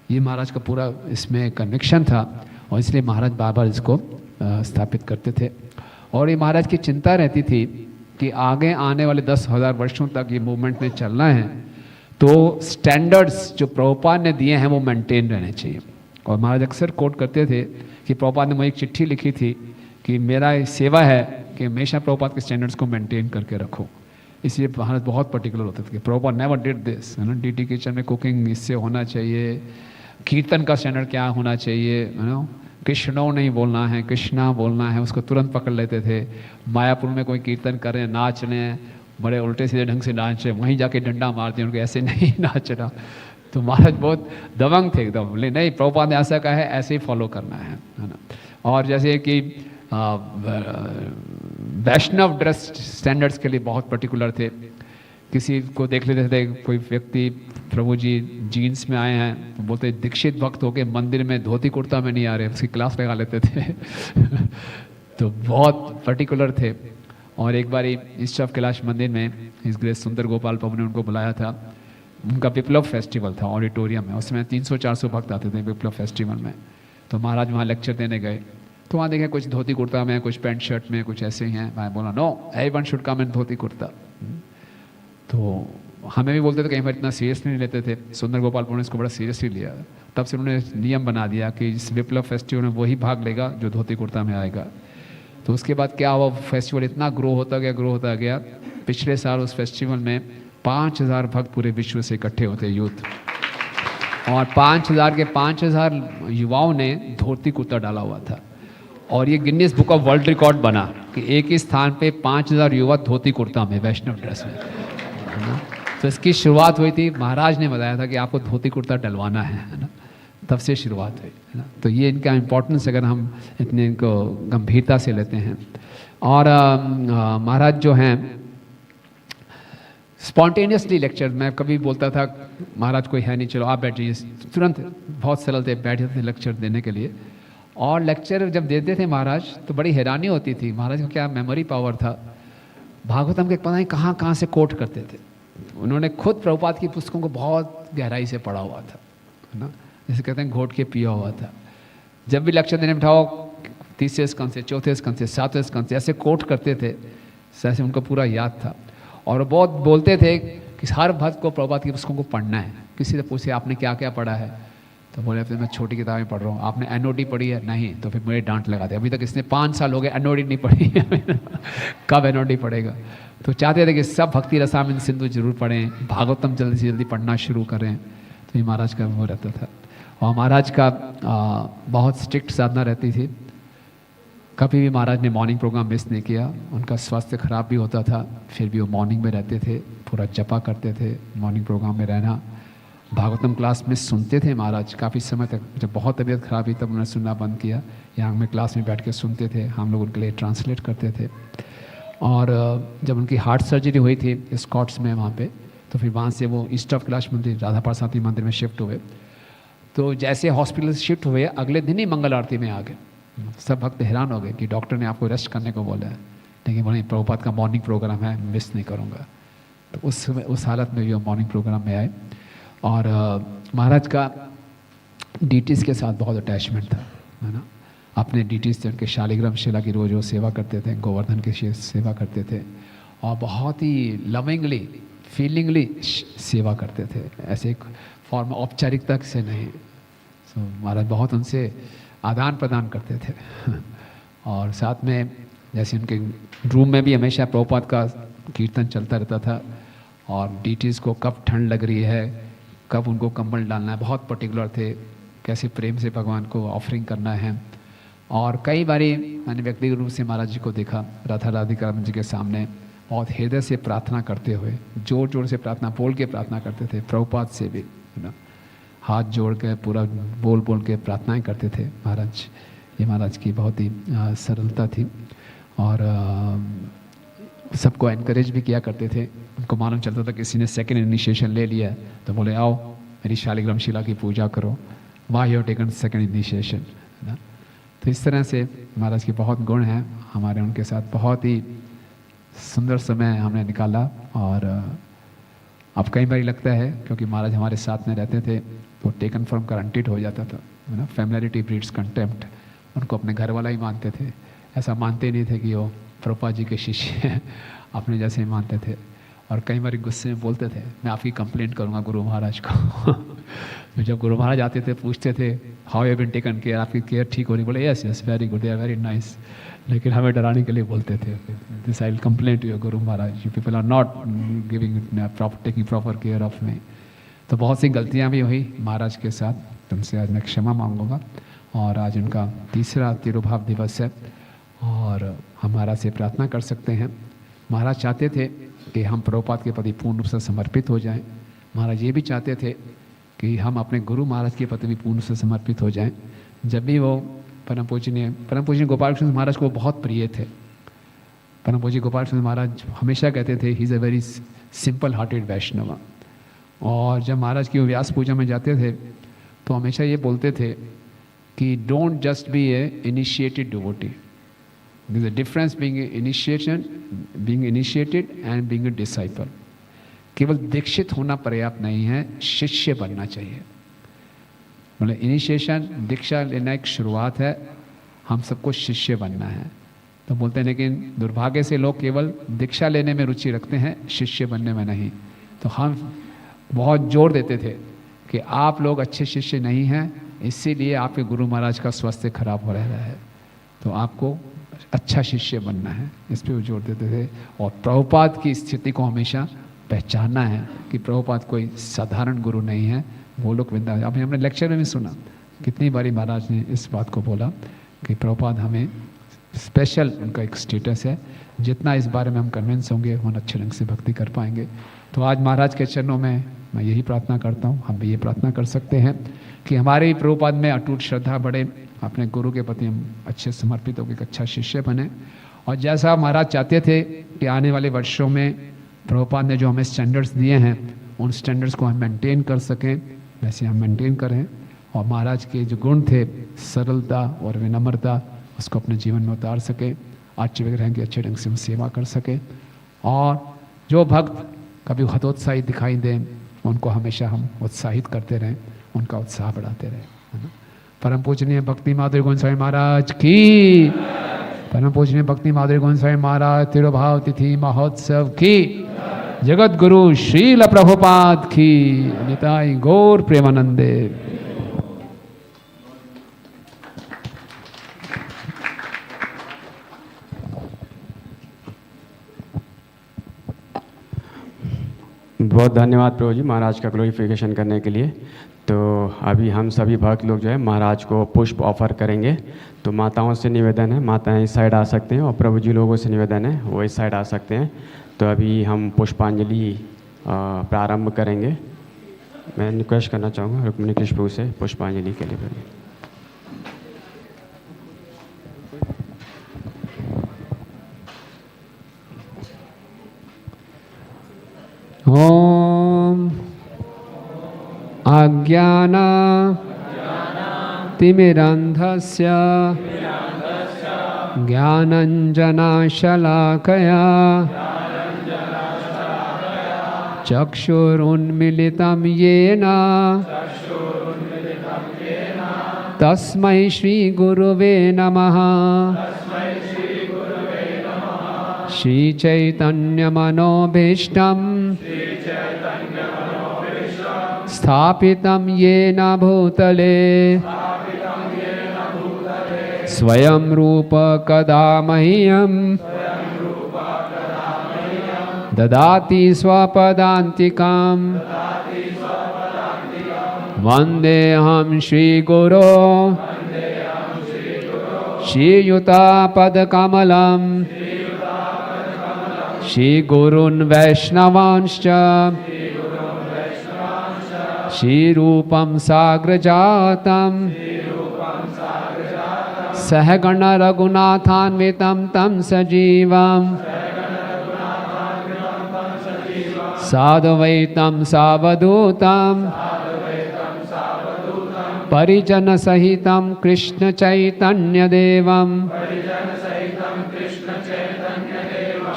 S4: ये महाराज का पूरा इसमें कन्विक्शन था, और इसलिए महाराज बार बार इसको स्थापित करते थे। और ये महाराज की चिंता रहती थी कि आगे आने वाले 10,000 वर्षों तक ये मूवमेंट में चलना है, तो स्टैंडर्ड्स जो प्रभुपाद ने दिए हैं वो मेंटेन रहने चाहिए। और महाराज अक्सर कोट करते थे कि प्रभुपाद ने मुझे एक चिट्ठी लिखी थी कि मेरा सेवा है कि हमेशा प्रभुपाद के स्टैंडर्ड्स को मेंटेन करके रखो। इसलिए महाराज बहुत पर्टिकुलर होते थे कि प्रभुपाद नेवर डिड दिस, है ना, डीटी किचन में कुकिंग इससे होना चाहिए, कीर्तन का स्टैंडर्ड क्या होना चाहिए, है ना, कृष्णो नहीं बोलना है, कृष्णा बोलना है, उसको तुरंत पकड़ लेते थे। मायापुर में कोई कीर्तन कर रहे हैं, नाच रहे हैं, बड़े उल्टे सीधे ढंग से नाच रहे, वहीं जाके डंडा मारते हैं, उनको ऐसे नहीं नाचना। तो महाराज बहुत दबंग थे एकदम, बोले नहीं प्रभुपाद ने ऐसा कहा है, ऐसे ही फॉलो करना है ना। और जैसे कि वैष्णव ड्रेस स्टैंडर्ड्स के लिए बहुत पर्टिकुलर थे। किसी को देख लेते थे, कोई व्यक्ति प्रभु जी जीन्स में आए हैं तो बोलते दीक्षित भक्त होके मंदिर में धोती कुर्ता में नहीं आ रहे, उसकी क्लास लगा लेते थे। तो बहुत पर्टिकुलर थे। और एक बार ईस्ट ऑफ कैलाश मंदिर में इस ग्रेस सुंदर गोपाल प्रभु ने उनको बुलाया था, उनका विप्लव फेस्टिवल था ऑडिटोरियम में, उसमें 300-400 भक्त आते थे विप्लव फेस्टिवल में। तो महाराज वहाँ लेक्चर देने गए, तो वहाँ देखे कुछ धोती कुर्ता में, कुछ पैंट शर्ट में, कुछ ऐसे ही हैं। मैं बोला नो, एवरीवन शुड कम इन धोती कुर्ता। तो हमें भी बोलते थे, कहीं बार इतना सीरियसली नहीं लेते थे। सुंदर गोपाल प्रभु ने इसको बड़ा सीरियसली लिया, तब से उन्होंने नियम बना दिया कि इस विप्लव फेस्टिवल में वही भाग लेगा जो धोती कुर्ता में आएगा। तो उसके बाद क्या हुआ, फेस्टिवल इतना ग्रो होता गया। पिछले साल उस फेस्टिवल में 5000 भक्त पूरे विश्व से इकट्ठे होते यूथ, और 5000 के 5000 युवाओं ने धोती कुर्ता डाला हुआ था। और ये Guinness book of world record बना कि एक ही स्थान पे 5000 युवा धोती कुर्ता में, वैष्णव ड्रेस में, है ना। तो इसकी शुरुआत हुई थी, महाराज ने बताया था कि आपको धोती कुर्ता डलवाना है ना, तब से शुरुआत हुई, है ना। तो ये इनका इम्पोर्टेंस अगर हम इतने इनको गंभीरता से लेते हैं। और महाराज जो हैं स्पॉन्टेनियसली लेक्चर, मैं कभी बोलता था महाराज कोई है नहीं, चलो आप बैठ जाइए, तुरंत बहुत सरल थे, बैठ जाते थे लेक्चर देने के लिए। और लेक्चर जब देते थे महाराज तो बड़ी हैरानी होती थी, महाराज का क्या मेमोरी पावर था। भागवतम के पता नहीं कहाँ कहाँ से कोट करते थे। उन्होंने खुद प्रभुपाद की पुस्तकों को बहुत गहराई से पढ़ा हुआ था, है ना, जैसे कहते हैं घोट के पिया हुआ था। जब भी लेक्चर देने बिठाओ, तीसरे स्कंद से, चौथे स्कंद से, सातवें स्कंद से ऐसे कोट करते थे, जैसे उनको पूरा याद था। और बहुत बोलते थे कि हर भक्त को प्रभुपाद की पुस्तकों को पढ़ना है। किसी से पूछे आपने क्या क्या पढ़ा है, तो बोले फिर मैं छोटी किताबें पढ़ रहा हूँ। आपने एनओडी पढ़ी है? नहीं। तो फिर मुझे डांट लगाते, अभी तक इसने 5 साल हो गए एनओडी नहीं पढ़ी है। कब एनओडी पढ़ेगा। तो चाहते थे कि सब भक्ति रसायन सिंधु जरूर पढ़ें, भागवतम जल्दी से जल्दी पढ़ना शुरू करें। तो ये महाराज का वो रहता था। और महाराज का बहुत स्ट्रिक्ट साधना रहती थी। कभी भी महाराज ने मॉर्निंग प्रोग्राम मिस नहीं किया। उनका स्वास्थ्य खराब भी होता था, फिर भी वो मॉर्निंग में रहते थे, पूरा जपा करते थे, मॉर्निंग प्रोग्राम में रहना। भागवतम क्लास में सुनते थे महाराज काफ़ी समय तक। जब बहुत तबीयत खराब हुई तब उन्होंने सुनना बंद किया। यहाँ में क्लास में बैठ के सुनते थे, हम लोग उनके लिए ट्रांसलेट करते थे। और जब उनकी हार्ट सर्जरी हुई थी स्कॉट्स में वहाँ पे, तो फिर वहाँ से वो ईस्ट ऑफ कैलाश मंदिर, राधा पार्वती मंदिर में शिफ्ट हुए। तो जैसे हॉस्पिटल से शिफ्ट हुए, अगले दिन ही मंगल आरती में आ गए। सब भक्त हैरान हो गए कि डॉक्टर ने आपको रेस्ट करने को बोला है, लेकिन बोले प्रभुपाद का मॉर्निंग प्रोग्राम है, मिस नहीं करूँगा। तो उस हालत में भी वो मॉर्निंग प्रोग्राम में आए। और महाराज का डीटीज़ के साथ बहुत अटैचमेंट था, है ना। अपने डीटीज़ से उनके शालिग्राम शिला की रोज़ वो सेवा करते थे, गोवर्धन की सेवा करते थे, और बहुत ही लविंगली फीलिंगली सेवा करते थे, ऐसे एक फॉर्म औपचारिकता से नहीं। तो महाराज बहुत उनसे आदान प्रदान करते थे। और साथ में जैसे उनके रूम में भी हमेशा प्रभुपाद का कीर्तन चलता रहता था। और डीटीज़ को कब ठंड लग रही है, कब उनको कंबल डालना है, बहुत पर्टिकुलर थे, कैसे प्रेम से भगवान को ऑफरिंग करना है। और कई बारी मैंने व्यक्तिगत रूप से महाराज जी को देखा राधा राधिका जी के सामने, बहुत हृदय से प्रार्थना करते हुए, जोर जोर से प्रार्थना बोल के प्रार्थना करते थे, प्रभुपाद से भी, है ना, हाथ जोड़ के पूरा बोल बोल के प्रार्थनाएं करते थे महाराज। ये महाराज की बहुत ही सरलता थी। और सबको एनकरेज भी किया करते थे। उनको मालूम चलता था किसी ने सेकंड इनिशिएशन ले लिया है तो बोले आओ मेरी शालिग्राम शिला की पूजा करो, why you taken second initiation, है ना। तो इस तरह से महाराज के बहुत गुण हैं। हमारे उनके साथ बहुत ही सुंदर समय हमने निकाला। और अब कई बार लगता है क्योंकि महाराज हमारे साथ में रहते थे तो टेकन फ्रॉम ग्रांटेड हो जाता था, है ना। Familiarity breeds contempt. उनको अपने घर वाला ही मानते थे, ऐसा मानते नहीं थे कि वो प्रभुपाद जी के शिष्य हैं, अपने जैसे ही मानते थे। और कई बार गुस्से में बोलते थे मैं आपकी कंप्लेंट करूँगा गुरु महाराज को। तो जब गुरु महाराज आते थे पूछते थे how you been taken care, आपकी केयर ठीक हो रही, बोले yes yes very good, they are very nice. लेकिन हमें डराने के लिए बोलते थे this I will complain to your Guru Maharaj, you people are not giving taking proper care of me. तो बहुत सी गलतियाँ भी हुई महाराज के साथ, तुमसे आज मैं क्षमा मांगूंगा। और आज उनका तीसरा तिरुभाव दिवस है और हम महाराज से प्रार्थना कर सकते हैं। महाराज चाहते थे कि हम प्रभुपाद के प्रति पूर्ण रूप से समर्पित हो जाएं। महाराज ये भी चाहते थे कि हम अपने गुरु महाराज के प्रति भी पूर्ण रूप से समर्पित हो जाएं। जब भी वो परम पूजनीय गोपाल कृष्ण महाराज को बहुत प्रिय थे। परम पूज्य गोपाल कृष्ण महाराज हमेशा कहते थे he is a very simple hearted Vaishnav. और जब महाराज की व्यास पूजा में जाते थे तो हमेशा ये बोलते थे कि don't just be a initiated devotee, there is a difference being initiated and being a disciple. केवल दीक्षित होना पर्याप्त नहीं है, शिष्य बनना चाहिए। मतलब इनिशिएशन, दीक्षा लेना एक शुरुआत है, हम सबको शिष्य बनना है। तो बोलते हैं लेकिन दुर्भाग्य से लोग केवल दीक्षा लेने में रुचि रखते हैं, शिष्य बनने में नहीं। तो हम बहुत जोर देते थे कि आप लोग अच्छे शिष्य नहीं हैं, इसीलिए आपके गुरु महाराज का स्वास्थ्य खराब हो रहा है, तो आपको अच्छा शिष्य बनना है, इस पर वो जोर देते थे। और प्रभुपाद की स्थिति को हमेशा पहचानना है कि प्रभुपाद कोई साधारण गुरु नहीं है, वो लोग वृंदावन। अभी हमने लेक्चर में भी सुना कितनी बारी महाराज ने इस बात को बोला कि प्रभुपाद हमें स्पेशल, उनका एक स्टेटस है, जितना इस बारे में हम कन्विंस होंगे हम अच्छे ढंग से भक्ति कर पाएंगे। तो आज महाराज के चरणों में मैं यही प्रार्थना करता हूँ, हम भी ये प्रार्थना कर सकते हैं कि हमारे प्रभुपाद में अटूट श्रद्धा बढ़े, अपने गुरु के प्रति हम अच्छे समर्पित होकर एक अच्छा शिष्य बने। और जैसा महाराज चाहते थे कि आने वाले वर्षों में प्रभुपाद ने जो हमें स्टैंडर्ड्स दिए हैं उन स्टैंडर्ड्स को हम मेंटेन कर सकें, वैसे हम मेंटेन करें। और महाराज के जो गुण थे सरलता और विनम्रता, उसको अपने जीवन में उतार सकें, आचार्य विग्रह की अच्छे ढंग से हम सेवा कर सकें। और जो भक्त कभी हतोत्साहित दिखाई दें उनको हमेशा हम उत्साहित करते रहें, उनका उत्साह बढ़ाते रहें, है ना। परम पूजनीय भक्ति माधुर्य गोस्वामी महाराज की, परम पूजनीय भक्ति माधुर्य गोस्वामी महाराज तिरुभाव तिथि महोत्सव की, जगत गुरु श्रील प्रभुपाद की, निताई गौर प्रेमानंदे।
S3: बहुत धन्यवाद प्रभु जी महाराज का ग्लोरिफिकेशन करने के लिए। तो अभी हम सभी भक्त लोग जो है महाराज को पुष्प ऑफर करेंगे। तो माताओं से निवेदन है, माताएं इस साइड आ सकते हैं और प्रभु जी लोगों से निवेदन है वो इस साइड आ सकते हैं। तो अभी हम पुष्पांजलि प्रारंभ करेंगे। मैं रिक्वेस्ट करना चाहूँगा रुक्मिणी कृष्ण प्रभु से पुष्पांजलि के लिए।
S4: ओम अज्ञाना तिमिरन्धस्य ज्ञानञ्जनशलाकया चक्षुरुन्मीलितं येन तस्मै श्रीगुरुवे नमः। श्रीचैतन्यमनोभीष्टं स्थापितं येन भूतले स्वयं रूप कदा मह्यं ददाति स्वपदान्तिकां। वन्देऽहं श्रीगुरो श्रीयुतापदकमलं श्रीगुरून् वैष्णवांश्च श्रीरूपं साग्रजातं सहगण रघुनाथान्वितं तं सजीवं साद्वैतं सावधूतं परिजनसहितं कृष्णचैतन्यदेवं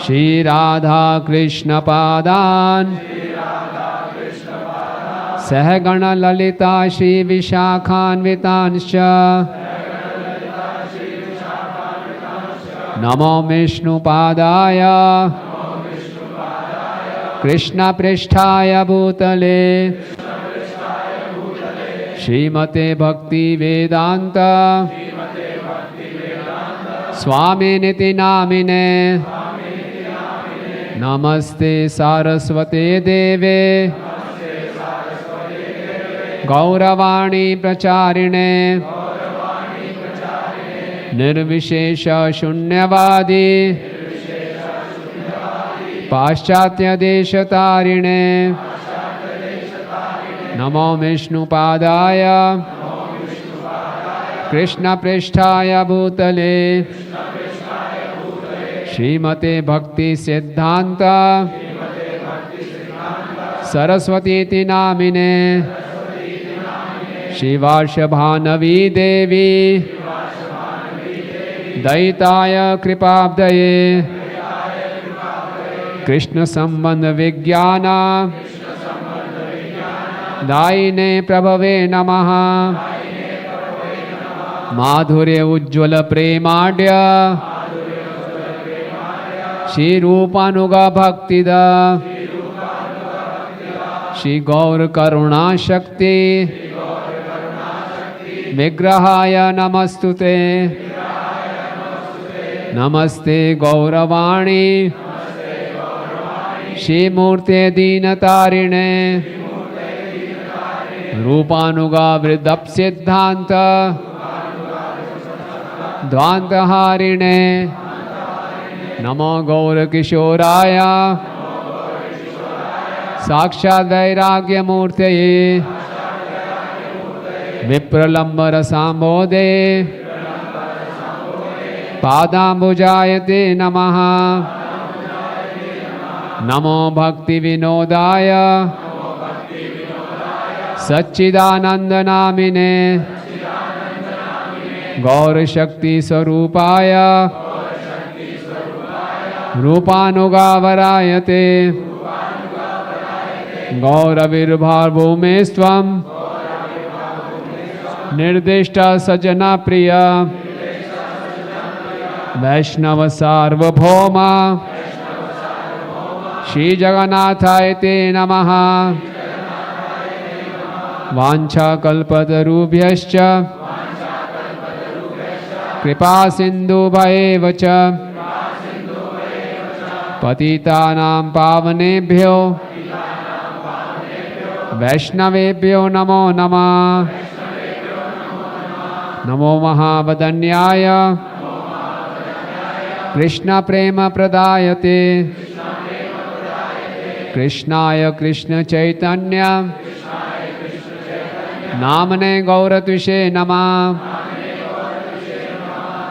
S4: श्रीराधा कृष्णपादान् सहगण ललिता श्रीविशाखान्वितांश्च नमो विष्णुपादाय कृष्ण पृष्ठाय भूतले श्रीमते भक्ति वेदांत स्वामिनिति नामिने नमस्ते सारस्वते देवे गौरवाणी प्रचारिणे निर्विशेष शून्यवादी पाश्चात्य देशतारिणे नमो विष्णुपादाय कृष्ण पृष्ठाय भूतले श्रीमते भक्ति सिद्धांत सरस्वती नामिने शिवार्षभानवी देवी दयिताय कृपाब्दये कृष्ण संबंध विज्ञान दायिने प्रभवे नमः माधुर्य उज्ज्वल प्रेमाढ्य श्री रूपानुगा भक्तिदा श्री गौर करुणा शक्ति विग्रहाय नमस्तुते नमस्ते गौरवाणी श्री मूर्ते दीनतारिणे रूपानुगा वृद्धप सिद्धांत ध्वांतहारिणे नमो गौर किशोराय साक्षात् वैराग्य मूर्तये विप्रलंबर सांबोधे पादाम्बुजायते नमः नमो भक्ति विनोदाय सच्चिदानंद नामिने गौर शक्ति स्वरूपाय रूपानुगावरायते गौरविर्भावभूमेस्त्वं निर्दिष्ट सजना प्रिय वैष्णव सार्वभौम श्री जगन्नाथाय ते नमः वाञ्छाकल्पतरुभ्यश्च कृपा सिन्धुभ्यैव च पतितानां पावनेभ्यो वैष्णवेभ्यो नमो नमः नमो महावदन्याय कृष्ण प्रेम प्रदायते कृष्णाय कृष्ण चैतन्य नामने गौरत्विषे नमः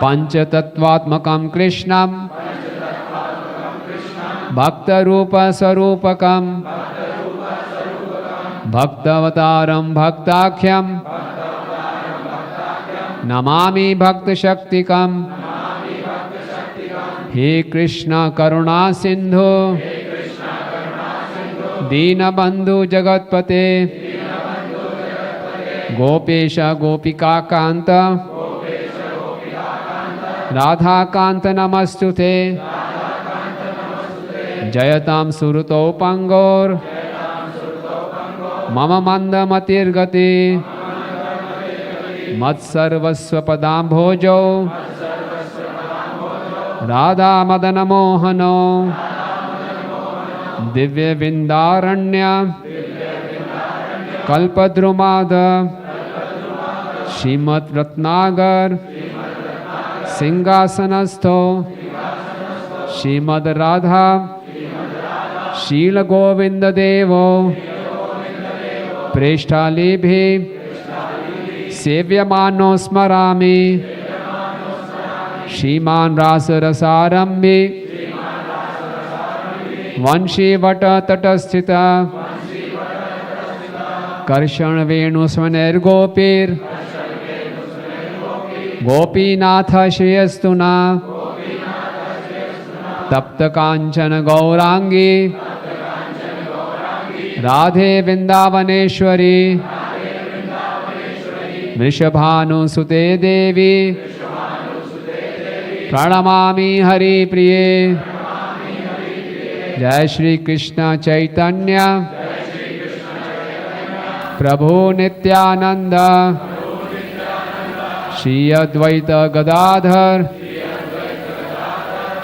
S4: पंचतत्वात्मकं कृष्णं भक्तरूप स्वरूपकं भक्तावतारं भक्ताख्यं नमामि भक्तशक्तिकं हे कृष्ण करुणा सिंधु दीनबंधु जगत्पते गोपेश गोपिका कांत राधाकांत नमस्तुते जयतां सुरतो पंगोर मम मंदमतिर्गति मत्सर्वस्व पदाम्भोजो राधा मदन मोहनो दिव्य विंदारण्य कल्पद्रुमाद श्रीमद् रत्नागर सिंहासनस्थो श्रीमद् राधा शील गोविंद देवो प्रेष्ठालिभि सेव्यमानो स्मरामि श्रीमान रासरसारंभि वंशीवट तटस्थित कर्षण वेणु स्वनैर्गोपीर गोपीनाथ श्रेयस्तुना तप्त कांचन गौरांगी राधे वृंदावनेश्वरी वृषभानुसुते देवी प्रणमामि हरिप्रिये जय श्री कृष्ण चैतन्य प्रभु नित्यानंद श्री अद्वैत गदाधर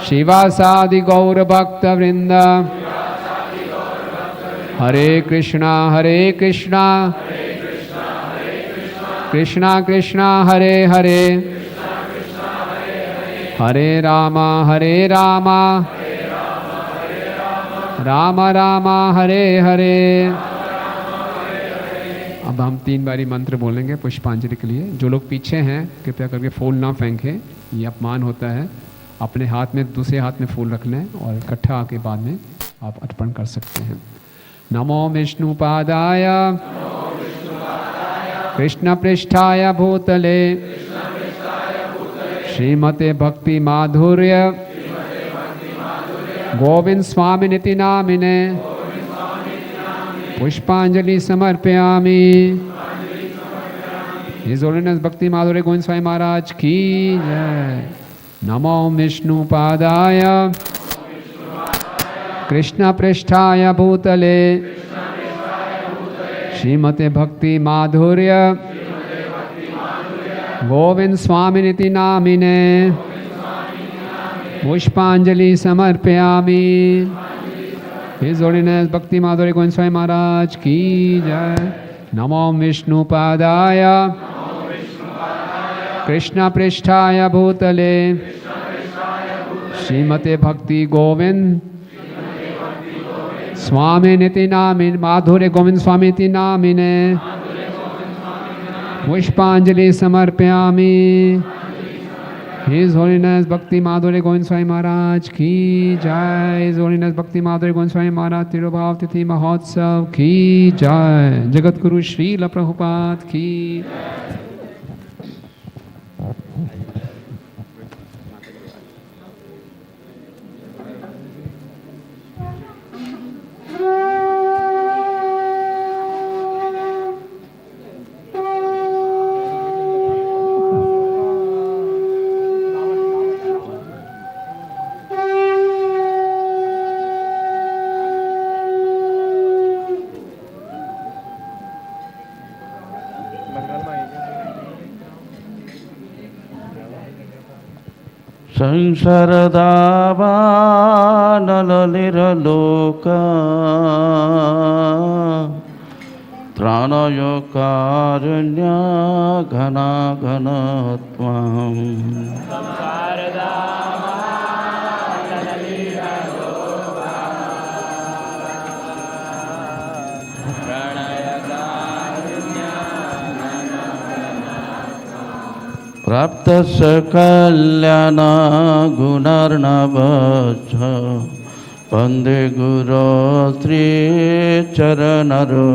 S4: शिवासादि गौर भक्त वृंद। हरे कृष्णा कृष्णा कृष्णा हरे हरे, हरे रामा राम राम हरे हरे। अब हम 3 बारी मंत्र बोलेंगे पुष्पांजलि के लिए। जो लोग पीछे हैं कृपया करके फूल ना फेंकें, ये अपमान होता है। अपने हाथ में दूसरे हाथ में फूल रख लें और इकट्ठा आके बाद में आप अर्पण कर सकते हैं। नमो विष्णुपादाय कृष्ण पृष्ठाय भूतले श्रीमते भक्ति माधुर्य गोविंद स्वामी निति नामिने पुष्पांजलि समर्पयामि। हिज होलीनेस भक्ति माधुर्य गोविंद स्वामी महाराज की जय। नमो विष्णुपादाय कृष्ण पृष्ठाय भूतले श्रीमते भक्ति माधुर्य गोविंद स्वामी निति नामिने पुष्पांजलि समर्पयामि। हिज होलीनेस भक्ति माधुर्य गोविंद स्वामी महाराज की जय। नमो विष्णुपादाय कृष्ण पृष्ठाय भूतले श्रीमते भक्ति गोविंद स्वामी निति नामिने माधुर्य गोविंद स्वामी निति नामिने पुष्पांजलि समर्पयामि। हिज होलीनेस भक्ति माधुर्य गोविंद स्वामी महाराज की जय। हिज होलीनेस भक्ति माधुर्य गोविंद स्वामी महाराज तिरुभाव तिथि महोत्सव की जय। जगत गुरु श्रील प्रभुपाद की।
S1: संसारदावानलनिरलोका त्राणयो कारुण्या घना घनत्वम्। प्राप्तस्य कल्याण गुणार्णवच्छ वन्दे गुरो श्री चरणरविन्दम्।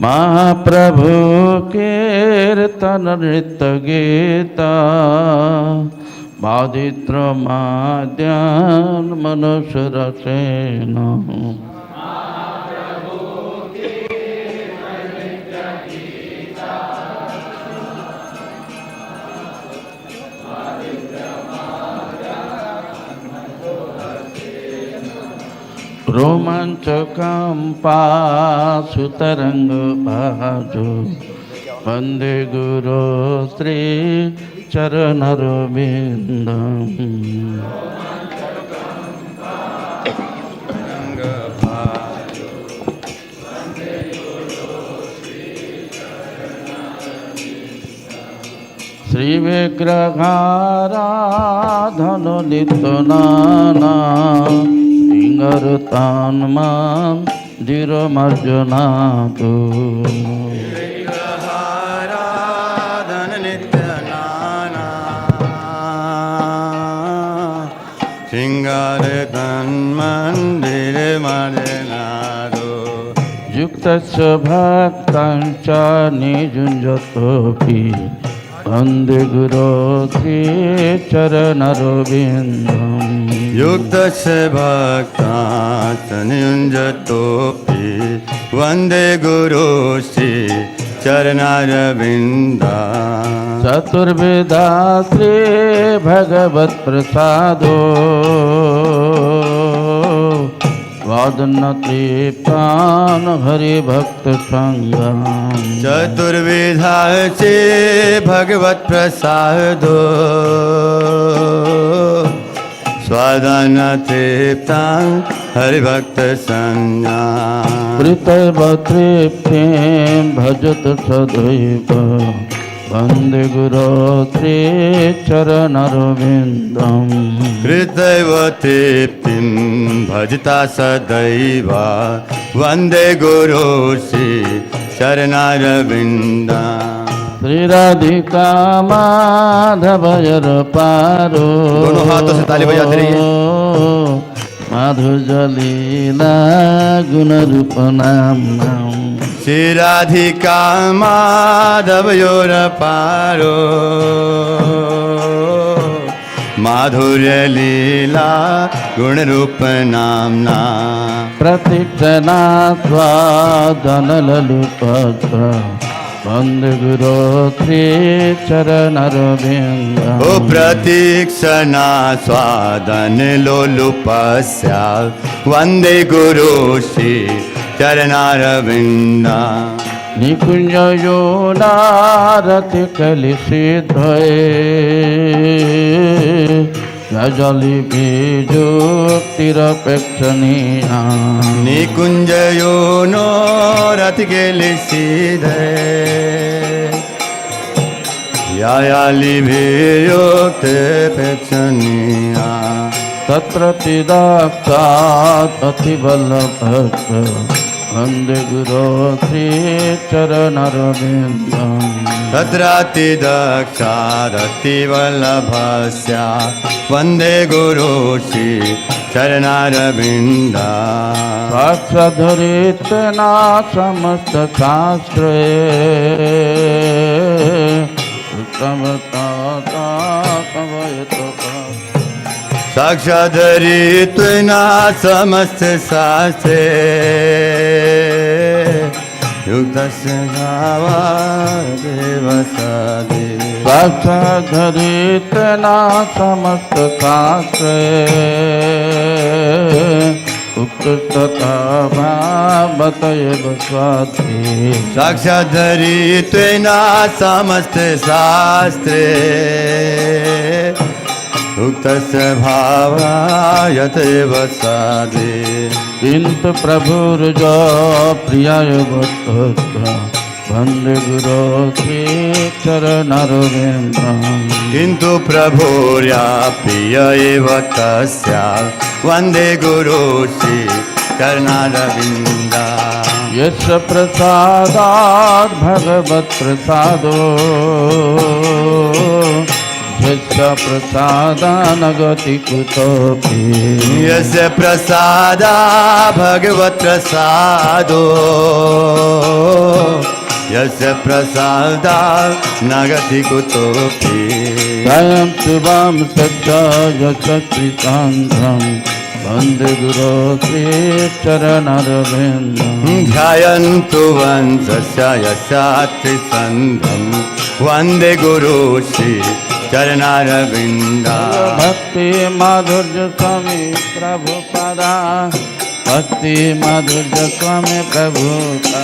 S1: महाप्रभु कीर्तन नृत्य गीता बाधित्र माद्यान मनुष्य रसेन। रोमांचकंपा सुतरंग बाजो वंदे गुरो श्री चरणरविन्दम्। श्री विग्रहाराधन नित्यनाना सिंगरुतान्मान धीरमर्जुनातु। युक्तस्य भक्तांच निजुञ्जतोऽपि वन्दे गुरो श्री चरणरविन्दम्।
S5: युक्तस्य भक्तासनियुञ्जतोऽपि वन्दे गुरुश्री चरणारविन्दा
S1: चतुर्विधा श्री भगवत्प्रसादो वादनतृप्तान् हरिभक्तसङ्गम्
S5: चतुर्विधा चे भगवत्प्रसादो स्वादनतृप्तान् हरिभक्तसङ्गम्
S1: प्रीतैव तृप्तिं भजत सदैव वन्दे गुरो श्रीचरणरविन्दम्
S5: कृतैव तृप्तिं भजता सदैव वन्दे गुरो श्री चरणारविन्दम्
S1: श्रीराधिका माधवयर पारो
S5: दोनों हाथों से ताली बजाते रहिए
S1: माधुर्य लीला गुण रूप नाम
S5: श्री राधिका माधवयोर पारो माधुर्य लीला गुण रूप नामना
S1: प्रतीक्षणा स्वादन ललित वन्दे गुरो श्रीचरणरविन्दम्
S5: ओ प्रतीक्षणा स्वादन लोलुपस्या वन्दे गुरो श्री चरणारविन्दम्
S1: निकुञ्जयो नारति कलिसिद्धये यजलि बीजोक्तिरपेक्षणीया
S5: निकुञ्जयो नो रतिकेलिसिधे यायालिभियोक्तेपेक्षणीया
S1: तत्र तिदाक्षात् अतिबलभक्त वन्दे गुरो श्रीचरणरविन्दम्
S5: तत्रातिदक्षादतिवल्लभस्य वन्दे गुरो श्री चरणारविन्दम्
S1: साक्षाद्धरित्ना समस्तशास्त्रे उत्तमता कवयतो
S5: साक्षाद्धरित्वेना समस्त शास्त्रे युक्तस्य भावादेवसादे
S1: साक्षाद्धरित्ना समस्त शास्त्रे उक्ततथा भावतयेव स्वात्मे
S5: साक्षाद्धरित्वेना समस्त शास्त्रे उक्तस्य भावायतेव सादे
S1: किन्तु प्रभुर्ज प्रियाय भक्तः वन्दे गुरो श्रीचरणरविन्दम्
S5: किन्तु प्रभुर्या प्रिय एव तस्य वन्दे गुरो श्री चरणारविन्दम्
S1: यस्य प्रसादात् भगवत्प्रसादो यस्य प्रसादानगति कुतोऽपि
S5: यस्य प्रसादा भगवत्प्रसादो यस्य प्रसादा नगति कुतोऽपि
S1: स्वयं शुभं सच्च यशस्विकान्तं वन्दे गुरो श्रीचरणरविन्दम्
S5: ध्यायन्तु वंशस्य यशात्रिसन्धं वन्दे गुरो श्री चरणारविन्दम्
S1: भक्ति माधुर्य स्वामी प्रभुपदा भक्ति माधुर्य स्वामी प्रभुपदा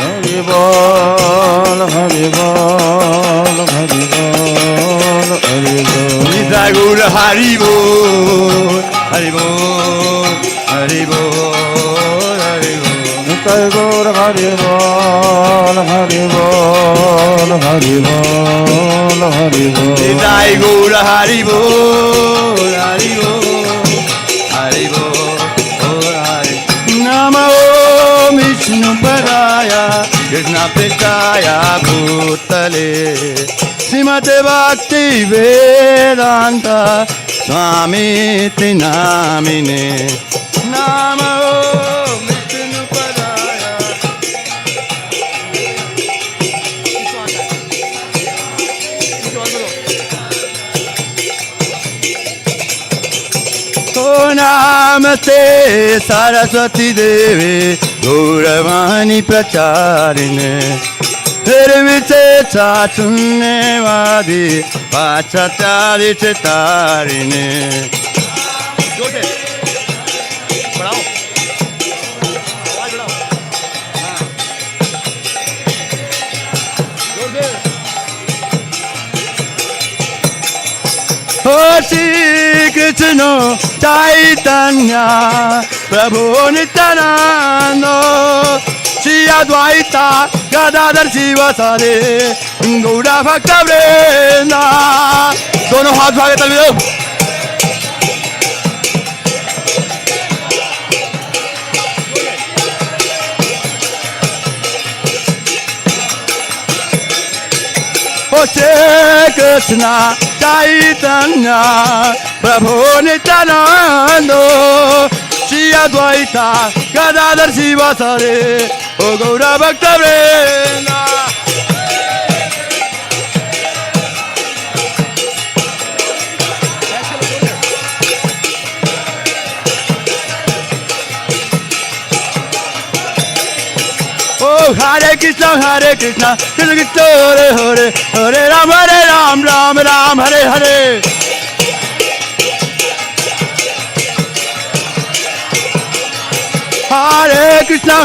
S1: हरि बोल हरि बोल हरि बोल हरि बोल
S5: निताय गौर हरि बोल हरि बोल हरि बोल हरि बोल
S1: निताय गौर हरि बोल हरि बोल हरि बोल हरि बोल
S5: निताय गौर हरि बोल हरि बोल हरि बोल हरि नमो विष्णुपदाय कृष्णप्रेष्ठाय भूतले श्रीमते भक्ति वेदांत स्वामीति नामिने नमो विष्णुपदाय O Namaste Saraswati Devi Gauravani Pracharine Nirviche Chachunnevadi Pachatyadi Chitarine. Oh Shri Krishna Chaitanya Prabhu Nityananda Shri Advaita Gadadhar Sivasade Gaura Bhakta Vrinda. दोनों हाथ भागे तलवार Shri Krishna Chaitanya Prabhu Nityananda Shri Advaita Gadadhar Sivasade O Gaura Bhakta Vrinda. Oh Hare Krishna Krishna Krishna Hare Hare Hare Ram Ram Ram Hare Hare. Hare Krishna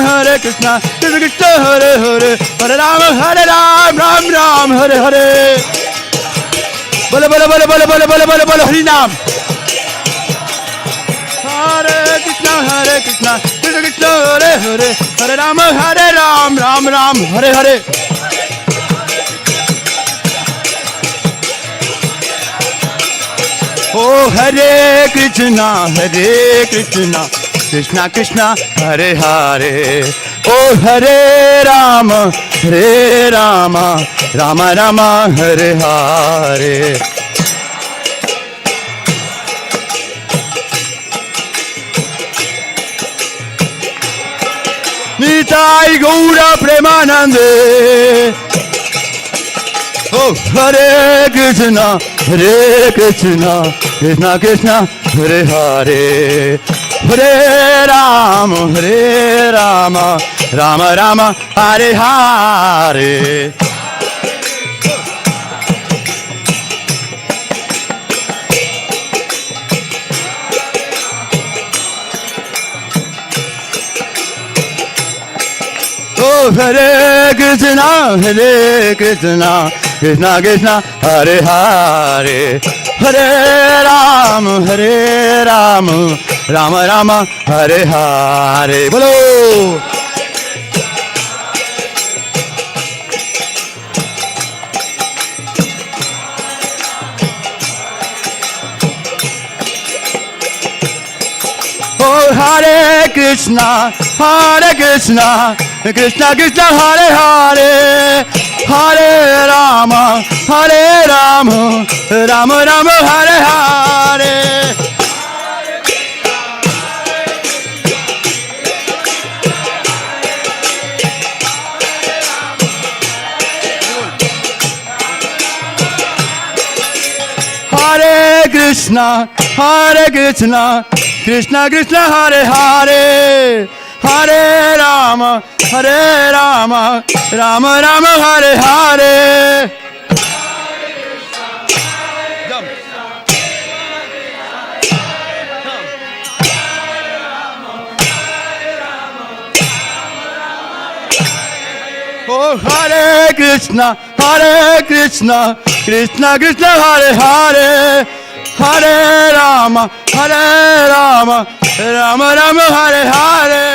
S5: Krishna Krishna Hare Hare Hare Ram Ram Hare Hare. Bole bole bole bole bole bole bole bole Hari Nam. Hare Krishna Krishna Krishna Hare Hare Hare Ram Ram Ram Hare Hare. Oh Hare Krishna Krishna Krishna Hare Hare. Oh Hare Rama Rama Rama Hare Hare. Nitai Gaura Premanande. Oh Hare Krishna Krishna Krishna Hare Hare. Hare Rama Rama Rama Hare Hare. Oh Hare Krishna Krishna Krishna Hare Hare. Hare Rama Rama Rama Hare Hare. Bolo. Oh Hare Krishna Krishna Krishna Hare Hare. Hare Rama Rama Rama Hare Hare. Hare Krishna Krishna Krishna Hare Hare. Hare Rama Rama Rama Hare Hare. Oh Hare Krishna Krishna Krishna Hare Hare. Hare Rama Rama Rama Hare Hare.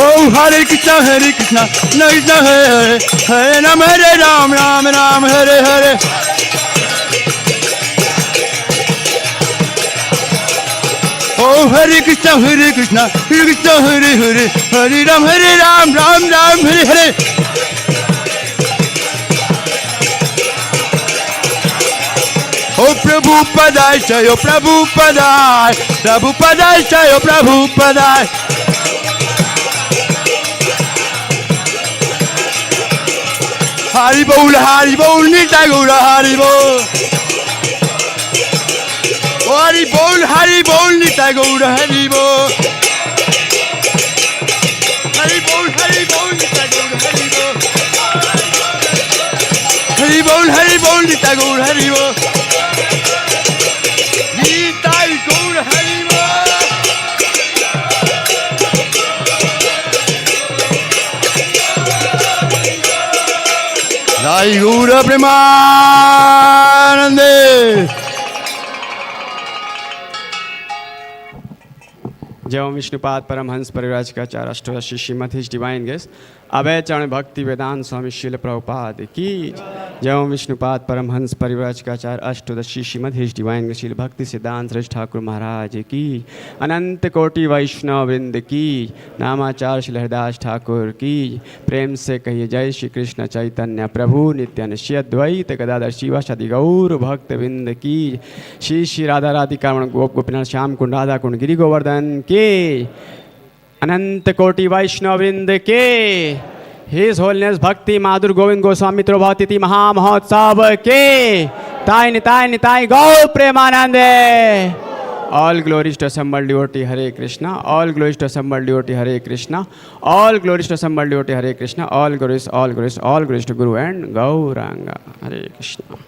S5: Oh Hare Krishna Krishna Hare Hare Ram Ram Hare Hare. Oh Hare Krishna Krishna Hare Hare Hare Ram Ram Hare Hare. Oh Prabhupada Jai, oh Prabhupada Jai, oh Prabhupada. Hari Bol Nitya Gaura Hari Bol. Hari Bol Nitya Gaura Hari Bol. Hari Bol Nitya Gaura Hari Bol. Hari Bol Nitya Gaura Hari Bol. Nitya Gaura Hari Bol. Jai Gaura Premanande.
S3: जय ओम विष्णुपाद परमहंस परिव्राज का चार अष्टोदशी Shrimad his divine guest अभय चरण भक्ति वेदांत स्वामी शिल प्रभुपाद की जय ओम विष्णुपाद परमहंस परिव्राज का चार अष्टोदशी श्रीमद हिज डिवाइन गेस्ट शिल भक्ति सिद्धांत श्रेष्ठ ठाकुर महाराज की अनंत कोटि वैष्णव वृंद की नामाचार श्री हरिदास ठाकुर की प्रेम से कहिए जय श्री कृष्ण चैतन्य प्रभु नित्यानंद अद्वैत गदाधर शिवासादि गौर भक्त वृंद की श्री श्री राधा राधिका गोप गोपीनाथ श्याम कुंड राधा कुंड गिरि गोवर्धन के अनंत कोटि वैष्णव वृंद के हिज होलीनेस भक्ति माधुर गोविंद गोस्वामी तिथि महामहोत्सव के ताई निताई गौ प्रेमानंदे All glories to assembled devotee Hare Krishna. All glories to assembled devotee Hare Krishna. All glories to assembled devotee Hare Krishna. All glories to Guru and Gauranga. Hare Krishna.